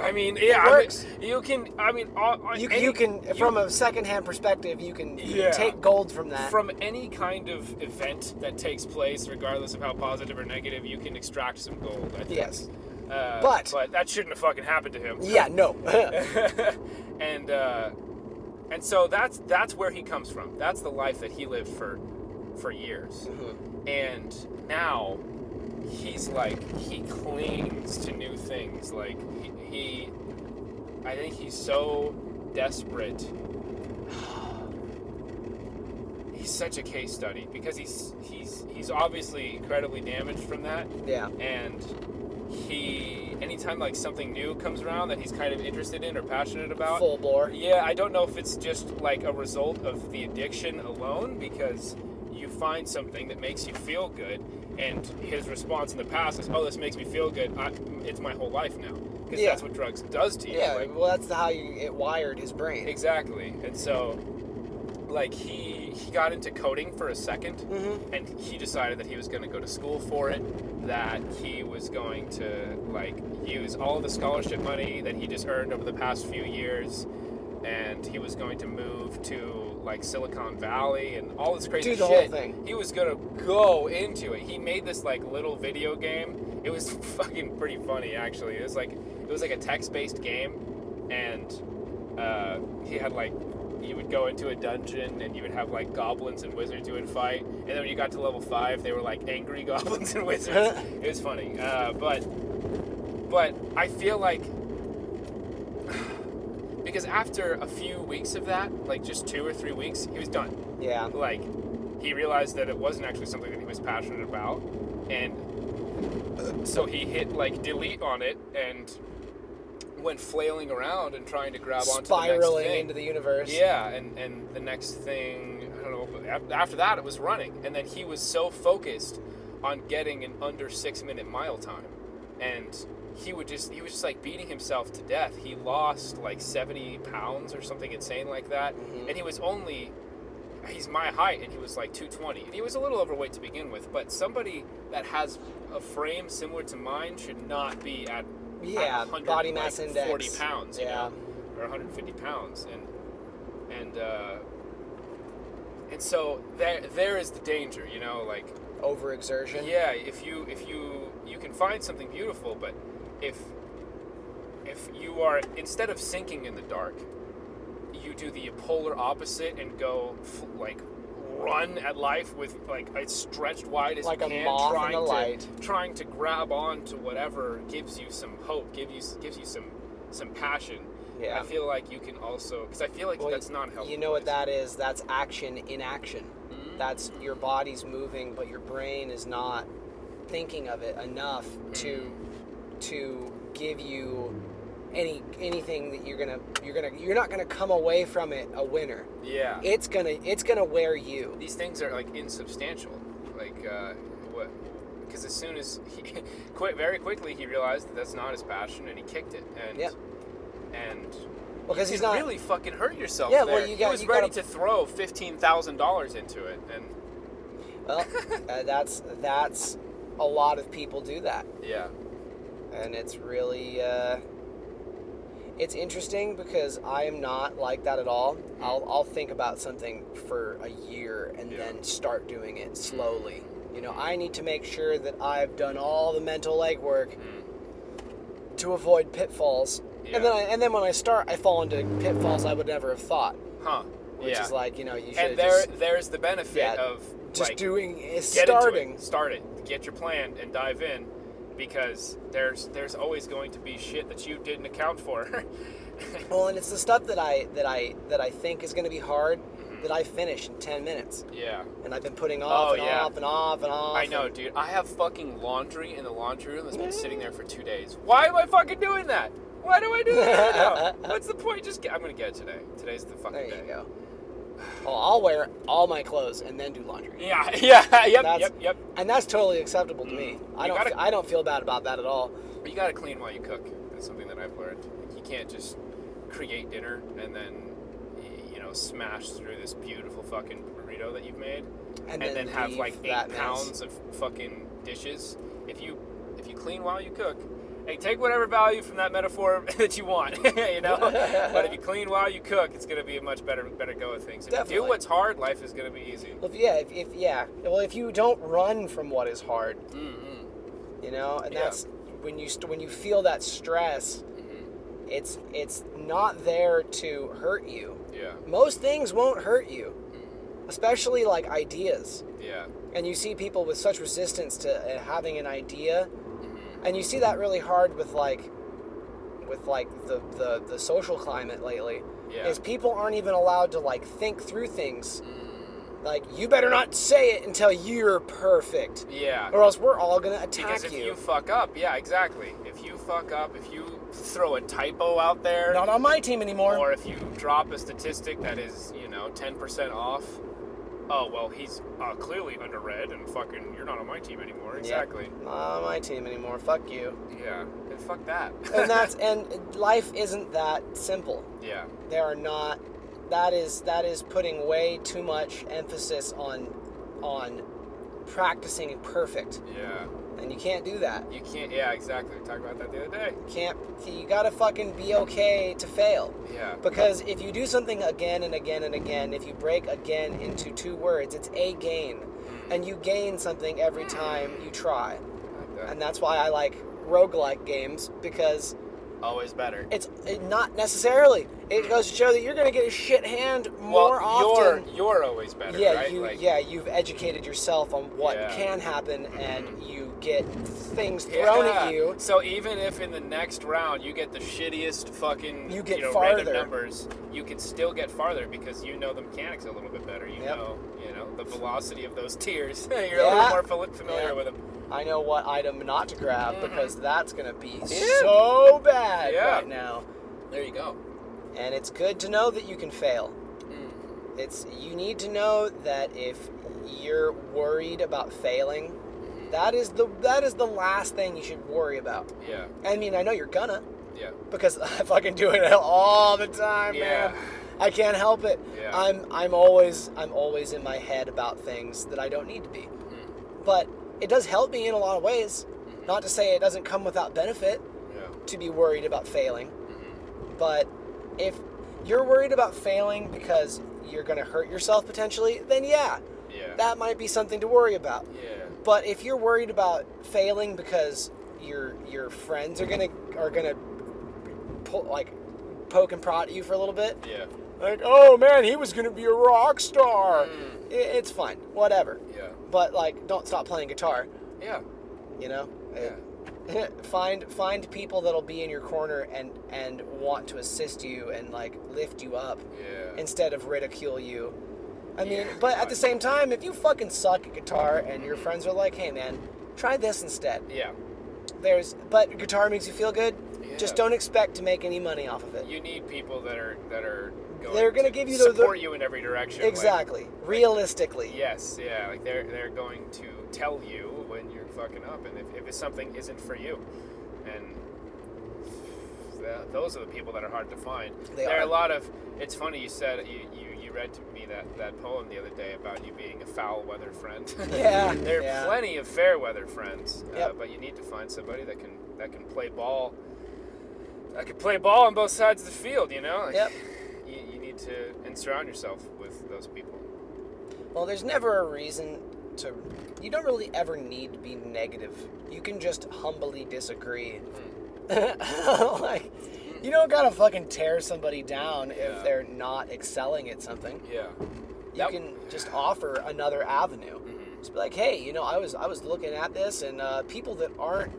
I mean, yeah, It works. you can. I mean, You can, from a secondhand perspective, you can take gold from that. From any kind of event that takes place, regardless of how positive or negative, you can extract some gold. I think. Yes. But that shouldn't have fucking happened to him. Yeah, no. and so that's where he comes from. That's the life that he lived for years. Mm-hmm. And now he's like, he clings to new things. Like I think he's so desperate. He's such a case study because he's obviously incredibly damaged from that. Yeah. And anytime like something new comes around that he's kind of interested in or passionate about, Full bore. yeah, I don't know if it's just like a result of the addiction alone, because you find something that makes you feel good, and his response in the past is, oh, this makes me feel good, it's my whole life now, because that's what drugs does to you. Yeah, like, well, that's how it wired his brain. exactly. And so like he got into coding for a second, Mm-hmm. and he decided that he was going to go to school for it, that he was going to like use all the scholarship money that he just earned over the past few years, and he was going to move to like Silicon Valley and all this crazy Do the shit. whole thing. He was going to go into it. He made this like little video game. It was fucking pretty funny, actually. It was like a text-based game, and he had like, you would go into a dungeon and you would have like goblins and wizards you would fight, and then when you got to level 5 they were like angry goblins and wizards. It was funny, but I feel like because after a few weeks of that, like just 2 or 3 weeks, he was done. Yeah. Like he realized that it wasn't actually something that he was passionate about, and so he hit like delete on it and went flailing around and trying to grab onto the next Spiraling thing. into the universe. Yeah, and the next thing, I don't know, but after that it was running. And then he was so focused on getting an under 6-minute mile time. And he was just like beating himself to death. He lost like 70 pounds or something insane like that. Mm-hmm. And he's my height, and he was like 220. And he was a little overweight to begin with, but somebody that has a frame similar to mine should not be at body mass index 40 pounds, you yeah. know, or 150 pounds, and so there is the danger, you know, like overexertion. yeah, if you can find something beautiful, but if you are, instead of sinking in the dark, you do the polar opposite and go like run at life with like it's stretched wide as like you a can, moth in the light, trying to grab on to whatever gives you some hope, gives you some passion. Yeah. I feel like you can also, because I feel like that's not healthy. You know what that is? That's action in action. Mm-hmm. That's your body's moving, but your brain is not thinking of it enough to give you anything that you're not gonna come away from it a winner. Yeah. It's gonna wear you. These things are like insubstantial, like what? Because as soon as very quickly he realized that that's not his passion, and he kicked it. And Yep. And because you he's not really fucking hurt yourself. Yeah, there. well, he was ready to throw $15,000 into it, and well, that's a lot of people do that. Yeah. And it's really it's interesting because I am not like that at all. I'll think about something for a year and then start doing it slowly. You know, I need to make sure that I've done all the mental legwork to avoid pitfalls. Yeah. And then when I start, I fall into pitfalls I would never have thought. Huh. Which is like, you know, you should. And there's the benefit of just like, doing starting. Start it. Get your plan and dive in, because there's always going to be shit that you didn't account for. Well, and it's the stuff that I think is going to be hard that I finish in 10 minutes. Yeah. And I've been putting off and off. I know, dude. I have fucking laundry in the laundry room that's been sitting there for 2 days. Why am I fucking doing that? Why do I do that right now? What's the point? I'm going to get it today. Today's the fucking day. There you go. Well, I'll wear all my clothes and then do laundry. Yeah, yep. And that's totally acceptable to me. I don't feel bad about that at all. But you gotta clean while you cook. That's something that I've learned. You can't just create dinner and then, you know, smash through this beautiful fucking burrito that you've made, and then have like 8 pounds of fucking dishes. If you clean while you cook, hey, take whatever value from that metaphor that you want, you know. But if you clean while you cook, it's gonna be a much better go of things. If Definitely. you do what's hard, life is gonna be easy. Well, if you don't run from what is hard, you know, and that's when you feel that stress, it's not there to hurt you. Yeah. Most things won't hurt you, especially like ideas. Yeah. And you see people with such resistance to having an idea, and you see that really hard with the social climate lately. Yeah. Is people aren't even allowed to like think through things. Like, you better not say it until you're perfect. Yeah. Or else we're all gonna attack because if you fuck up, yeah, exactly. If you fuck up, if you throw a typo out there, Not on my team anymore. or if you drop a statistic that is, 10% off, oh, well, he's clearly underread and fucking, you're not on my team anymore. Exactly. Yep. Not on my team anymore. Fuck you. Yeah. And fuck that. And life isn't that simple. Yeah. There are not. That is putting way too much emphasis on practicing perfect. Yeah. And you can't do that. You can't, yeah, exactly. We talked about that the other day. You gotta fucking be okay to fail. Yeah. Because if you do something again and again and again, if you break again into 2 words, it's a gain. And you gain something every time you try. Like that. And that's why I like roguelike games, because Always better. it's not necessarily. It goes to show that you're going to get a shit hand more often. You're always better, Yeah, right? you've educated yourself on what Yeah. can happen, and you get things thrown at you. So even if in the next round you get the shittiest fucking You get random farther. numbers, you can still get farther because you know the mechanics a little bit better. You Yep. know the velocity of those tiers. You're a Yeah. little more familiar Yeah. with them. I know what item not to grab because that's going to be so bad right now. There you go. And it's good to know that you can fail. You need to know that if you're worried about failing, that is the last thing you should worry about. Yeah. I mean, I know you're gonna, Yeah. because I fucking do it all the time, Yeah. man. I can't help it. Yeah. I'm always in my head about things that I don't need to be. But it does help me in a lot of ways. Not to say it doesn't come without benefit Yeah. to be worried about failing. But if you're worried about failing because you're going to hurt yourself potentially, then yeah, that might be something to worry about. Yeah. But if you're worried about failing because your friends are gonna poke and prod at you for a little bit, Yeah. like, oh man, he was gonna be a rock star. It's fine, whatever. Yeah. But like, don't stop playing guitar. Yeah. You know. Yeah. Find people that'll be in your corner and want to assist you and like lift you up Yeah. instead of ridicule you. I mean, Yeah, but at the same time, if you fucking suck at guitar and your friends are like, hey man, try this instead. Yeah. But guitar makes you feel good. Yeah. Just don't expect to make any money off of it. You need people that are They're going gonna to give you support you in every direction. Exactly. Realistically. Yes, yeah, like they're going to tell you when you're fucking up, and if something isn't for you, and those are the people that are hard to find. There are a lot of. It's funny you said you read to me that poem the other day about you being a foul weather friend. Yeah. There are plenty of fair weather friends, Yep. but you need to find somebody that can play ball. That can play ball on both sides of the field. You know. Like, Yep. You need to surround yourself with those people. Well, there's never a reason to. You don't really ever need to be negative. You can just humbly disagree. Like, you don't gotta fucking tear somebody down if they're not excelling at something. Yeah. You can just offer another avenue. Just be like, hey, I was looking at this, and people that are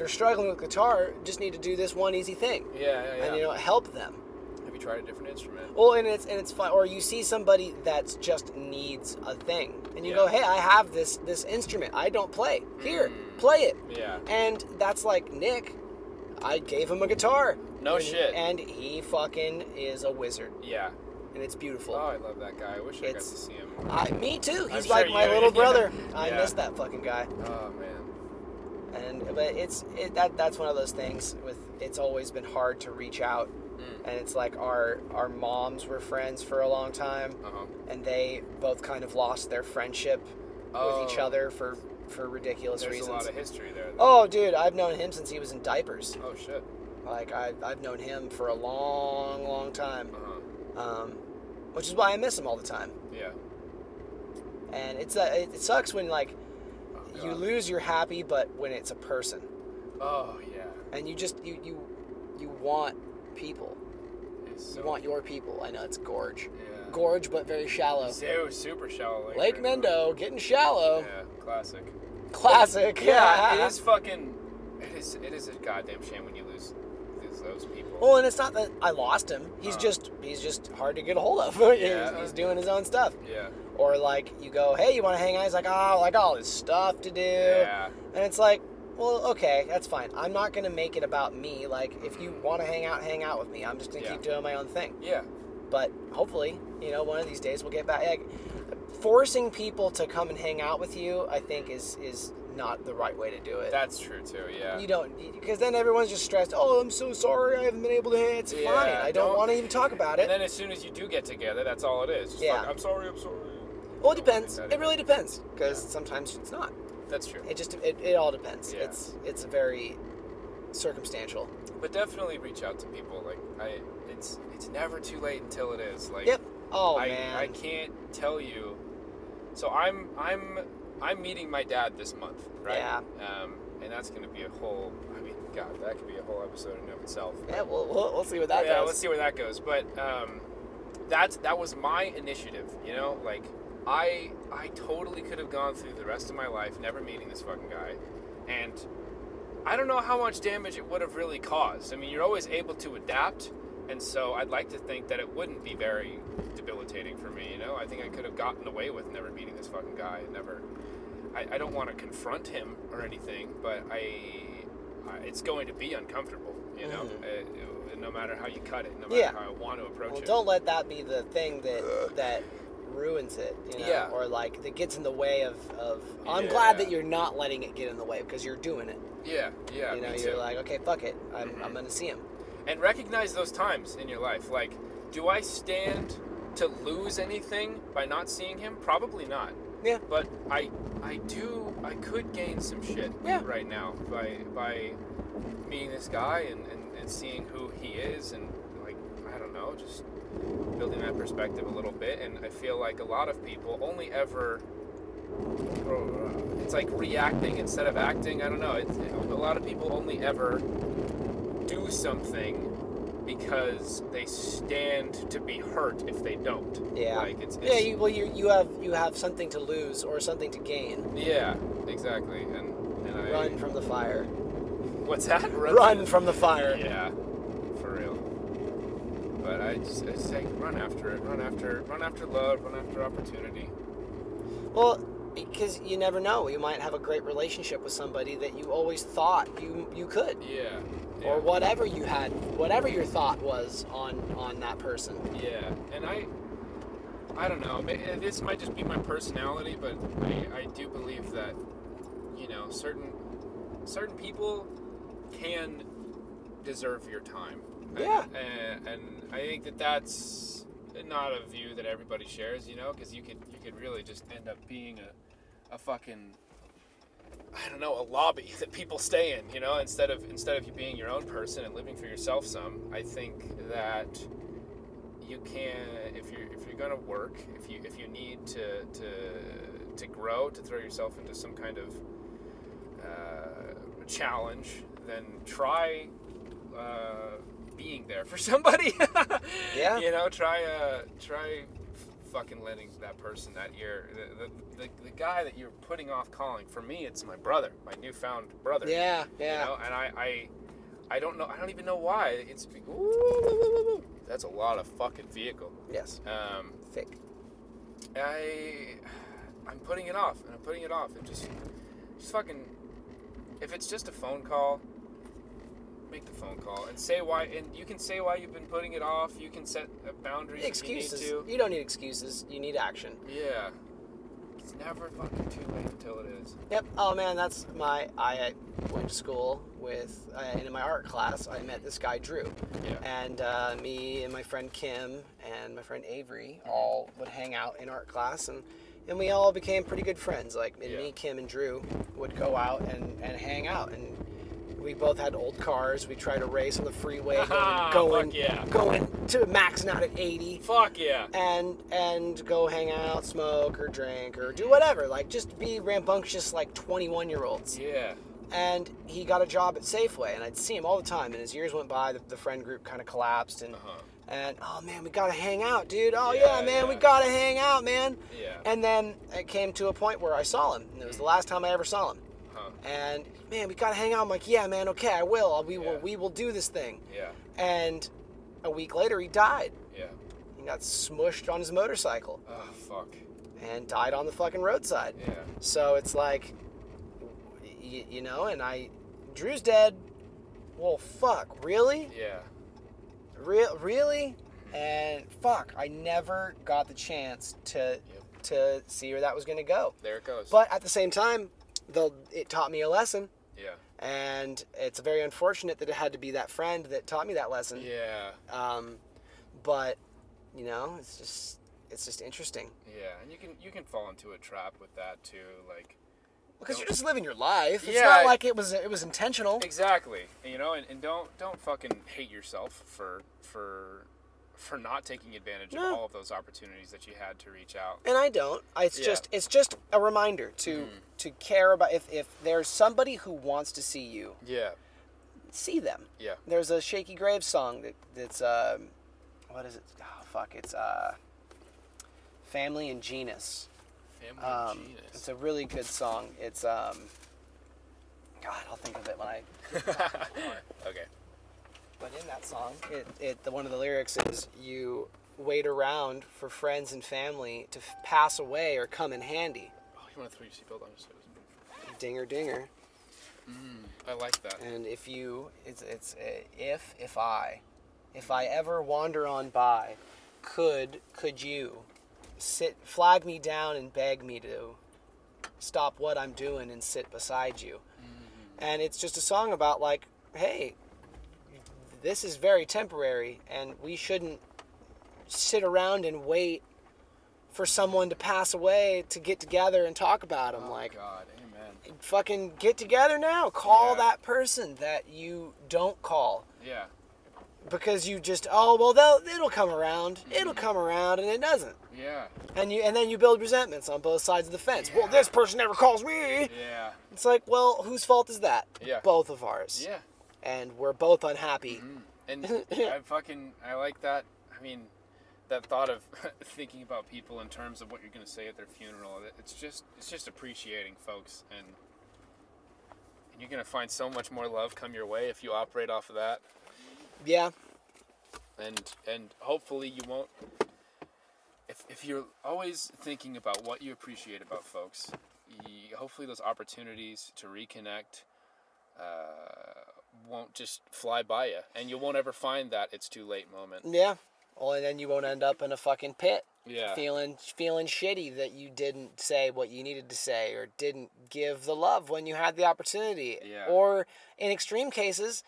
struggling with guitar just need to do this one easy thing. Yeah. And help them. Have you tried a different instrument? Well, and it's fun. Or you see somebody that just needs a thing, and you go, hey, I have this instrument. I don't play. Here, play it. Yeah. And that's like Nick. I gave him a guitar. No shit. And he fucking is a wizard. Yeah. And it's beautiful. Oh, I love that guy. I wish I got to see him. Me too. He's I'm like sure my you- little brother. yeah. I miss that fucking guy. Oh man. But that's one of those things with. It's always been hard to reach out and it's like our moms were friends for a long time, and they both kind of lost their friendship with each other for ridiculous reasons. There's a lot of history there. Oh, dude, I've known him since he was in diapers. Oh shit. Like I've known him for a long time, which is why I miss him all the time. Yeah. And it sucks when like you lose your happy, but when it's a person. Oh yeah. And you just you want people. You want your people. I know it's gorge. Yeah. Gorge, but very shallow. Super shallow. Lake Mendo, getting shallow. Yeah, classic. Classic. Yeah, it is fucking. It is a goddamn shame when you lose those people. Well, and it's not that I lost him. He's just hard to get a hold of. Yeah. He's doing his own stuff. Yeah. Or like you go, hey, you want to hang out? He's like, oh, like all this stuff to do. Yeah. And it's like, well, okay, that's fine. I'm not gonna make it about me. Like, if you want to hang out with me. I'm just gonna keep doing my own thing. Yeah. But hopefully, one of these days we'll get back. Like, forcing people to come and hang out with you, I think, is not the right way to do it. That's true too. Yeah. You don't, because then everyone's just stressed. Oh, I'm so sorry, I haven't been able to hang. It's fine. I don't want to even talk about it. And then as soon as you do get together, that's all it is. Just like, I'm sorry. Well, it depends. It really depends, because sometimes it's not. That's true. It all depends. Yeah. It's very circumstantial. But definitely reach out to people. Like it's never too late until it is. Like, yep. Oh man. I can't tell you. So I'm meeting my dad this month, right? Yeah. And that's gonna be a whole. I mean, God, that could be a whole episode in and of itself. Yeah, we'll see what that goes. Yeah, let's see where that goes. But that was my initiative. Like I totally could have gone through the rest of my life never meeting this fucking guy, and I don't know how much damage it would have really caused. I mean, you're always able to adapt, and so I'd like to think that it wouldn't be very debilitating for me. I think I could have gotten away with never meeting this fucking guy and never. I don't want to confront him or anything, but it's going to be uncomfortable. No matter how you cut it, no matter how I want to approach it. Well, don't let that be the thing that ruins it, or like that gets in the way of I'm glad that you're not letting it get in the way, because you're doing it. Yeah. You're like, okay, fuck it, I'm gonna see him. And recognize those times in your life. Like, do I stand to lose anything by not seeing him? Probably not. Yeah. But I could gain some shit right now by meeting this guy and seeing who he is, and like, I don't know, just building that perspective a little bit. And I feel like a lot of people only ever it's like reacting instead of acting. I don't know. A lot of people only ever do something because they stand to be hurt if they don't. Yeah. Like it's you have something to lose or something to gain. Yeah, exactly. And run from the fire. What's that? Run from the fire. Yeah, for real. But I just say run after it. Run after love. Run after opportunity. Well, because you never know. You might have a great relationship with somebody that you always thought you could. Yeah. Or whatever you had, whatever your thought was on that person. Yeah, and I don't know. This might just be my personality, but I do believe that certain people can deserve your time. Yeah. And I think that's not a view that everybody shares, because you could really just end up being a fucking, I don't know, a lobby that people stay in, instead of you being your own person and living for yourself some. I think that you can, if you're gonna work, if you need to grow, to throw yourself into some kind of challenge, then try being there for somebody. Yeah. Try fucking letting that person, that the guy that you're putting off calling. For me, it's my brother, my newfound brother. Yeah. And I don't know. I don't even know why. It's that's a lot of fucking vehicle. Yes. Thick. I'm putting it off, and just fucking. If it's just a phone call, make the phone call and say why. And you can say why you've been putting it off. You can set boundaries. Excuses. If you need to. You don't need excuses. You need action. Yeah. It's never fucking too late until it is. Yep. Oh man, I went to school with, in my art class, I met this guy, Drew. Yeah. And me and my friend Kim and my friend Avery all would hang out in art class, and we all became pretty good friends. Like, me, Kim, and Drew would go out and hang out, and we both had old cars. We tried to race on the freeway, going to maxing out at 80. Fuck yeah. And go hang out, smoke or drink or do whatever. Like, just be rambunctious like 21-year-olds. Yeah. And he got a job at Safeway, and I'd see him all the time. And as years went by, the friend group kind of collapsed, and oh man, we gotta hang out, dude. Oh yeah, man, we gotta hang out, man. Yeah. And then it came to a point where I saw him, and it was the last time I ever saw him. And man, we gotta hang out. I'm like, yeah, man, okay, I will. We will do this thing. Yeah. And a week later, he died. Yeah. He got smushed on his motorcycle. Oh fuck. And died on the fucking roadside. Yeah. So it's like, you know, and Drew's dead. Well, fuck, really? Yeah. Really? And fuck, I never got the chance to see where that was gonna go. There it goes. But at the same time, it taught me a lesson. Yeah. And it's very unfortunate that it had to be that friend that taught me that lesson. Yeah. But you know, it's just interesting. Yeah, and you can fall into a trap with that too, like. Because you're just living your life. It's Yeah, not like it was intentional. Exactly. You know, and don't fucking hate yourself for not taking advantage of all of those opportunities that you had to reach out. And I don't. It's just a reminder to care about if there's somebody who wants to see you. Yeah. See them. Yeah. There's a Shaky Graves song that's what is it? Oh fuck, it's Family and Genus. Family and Genus. It's a really good song. It's God, I'll think of it when I Okay. But in that song, one of the lyrics is, you wait around for friends and family to pass away or come in handy. Oh, you want to throw your seatbelt on? Just Dinger, dinger. I like that. And if I ever wander on by, could you flag me down and beg me to stop what I'm doing and sit beside you? And it's just a song about like, hey, this is very temporary, and we shouldn't sit around and wait for someone to pass away to get together and talk about them. Oh, God, amen. Fucking get together now. Call that person that you don't call. Yeah. Because you just, it'll come around. It'll come around, and it doesn't. Yeah. And then you build resentments on both sides of the fence. Yeah. Well, this person never calls me. Yeah. It's like, well, whose fault is that? Yeah. Both of ours. Yeah. And we're both unhappy. And I like that. I mean, that thought of thinking about people in terms of what you're going to say at their funeral. It's just appreciating folks, and you're going to find so much more love come your way if you operate off of that. Yeah. And hopefully you won't. If you're always thinking about what you appreciate about folks, hopefully those opportunities to reconnect won't just fly by you, and you won't ever find that it's too late moment. Yeah. Well, and then you won't end up in a fucking pit. Yeah. Feeling shitty that you didn't say what you needed to say, or didn't give the love when you had the opportunity. Yeah. Or in extreme cases,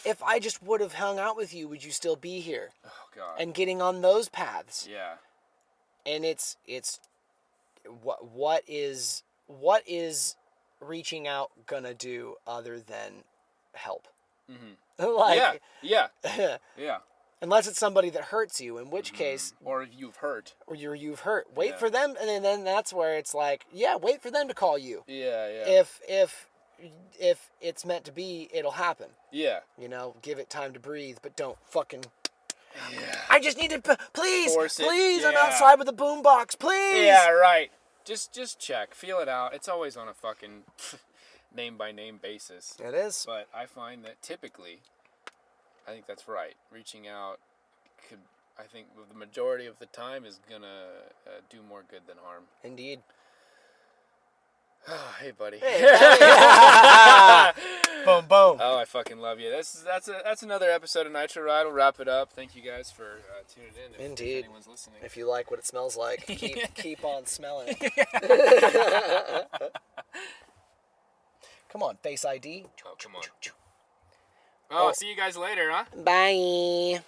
if I just would have hung out with you, would you still be here? Oh God. And getting on those paths. Yeah. And it's what is reaching out gonna do other than help? Like, yeah. Unless it's somebody that hurts you, in which case, or you've hurt, you've hurt. Wait for them, and then that's where it's like, wait for them to call you. Yeah. If it's meant to be, it'll happen. Yeah. You know, give it time to breathe, but don't fucking. Yeah. I just need to please. Yeah. I'm outside with a boombox, please. Yeah, right. Just check, feel it out. It's always on a fucking name by name basis. It is. But I find that typically, I think that's right. Reaching out I think the majority of the time is gonna do more good than harm. Indeed. Hey, buddy. Hey, buddy. Boom, boom. Oh, I fucking love you. That's another episode of Nitro Ride. We'll wrap it up. Thank you guys for tuning in. Indeed. If anyone's listening. If you like what it smells like, keep on smelling. Come on, Face ID. Oh, come on. Oh, see you guys later, huh? Bye.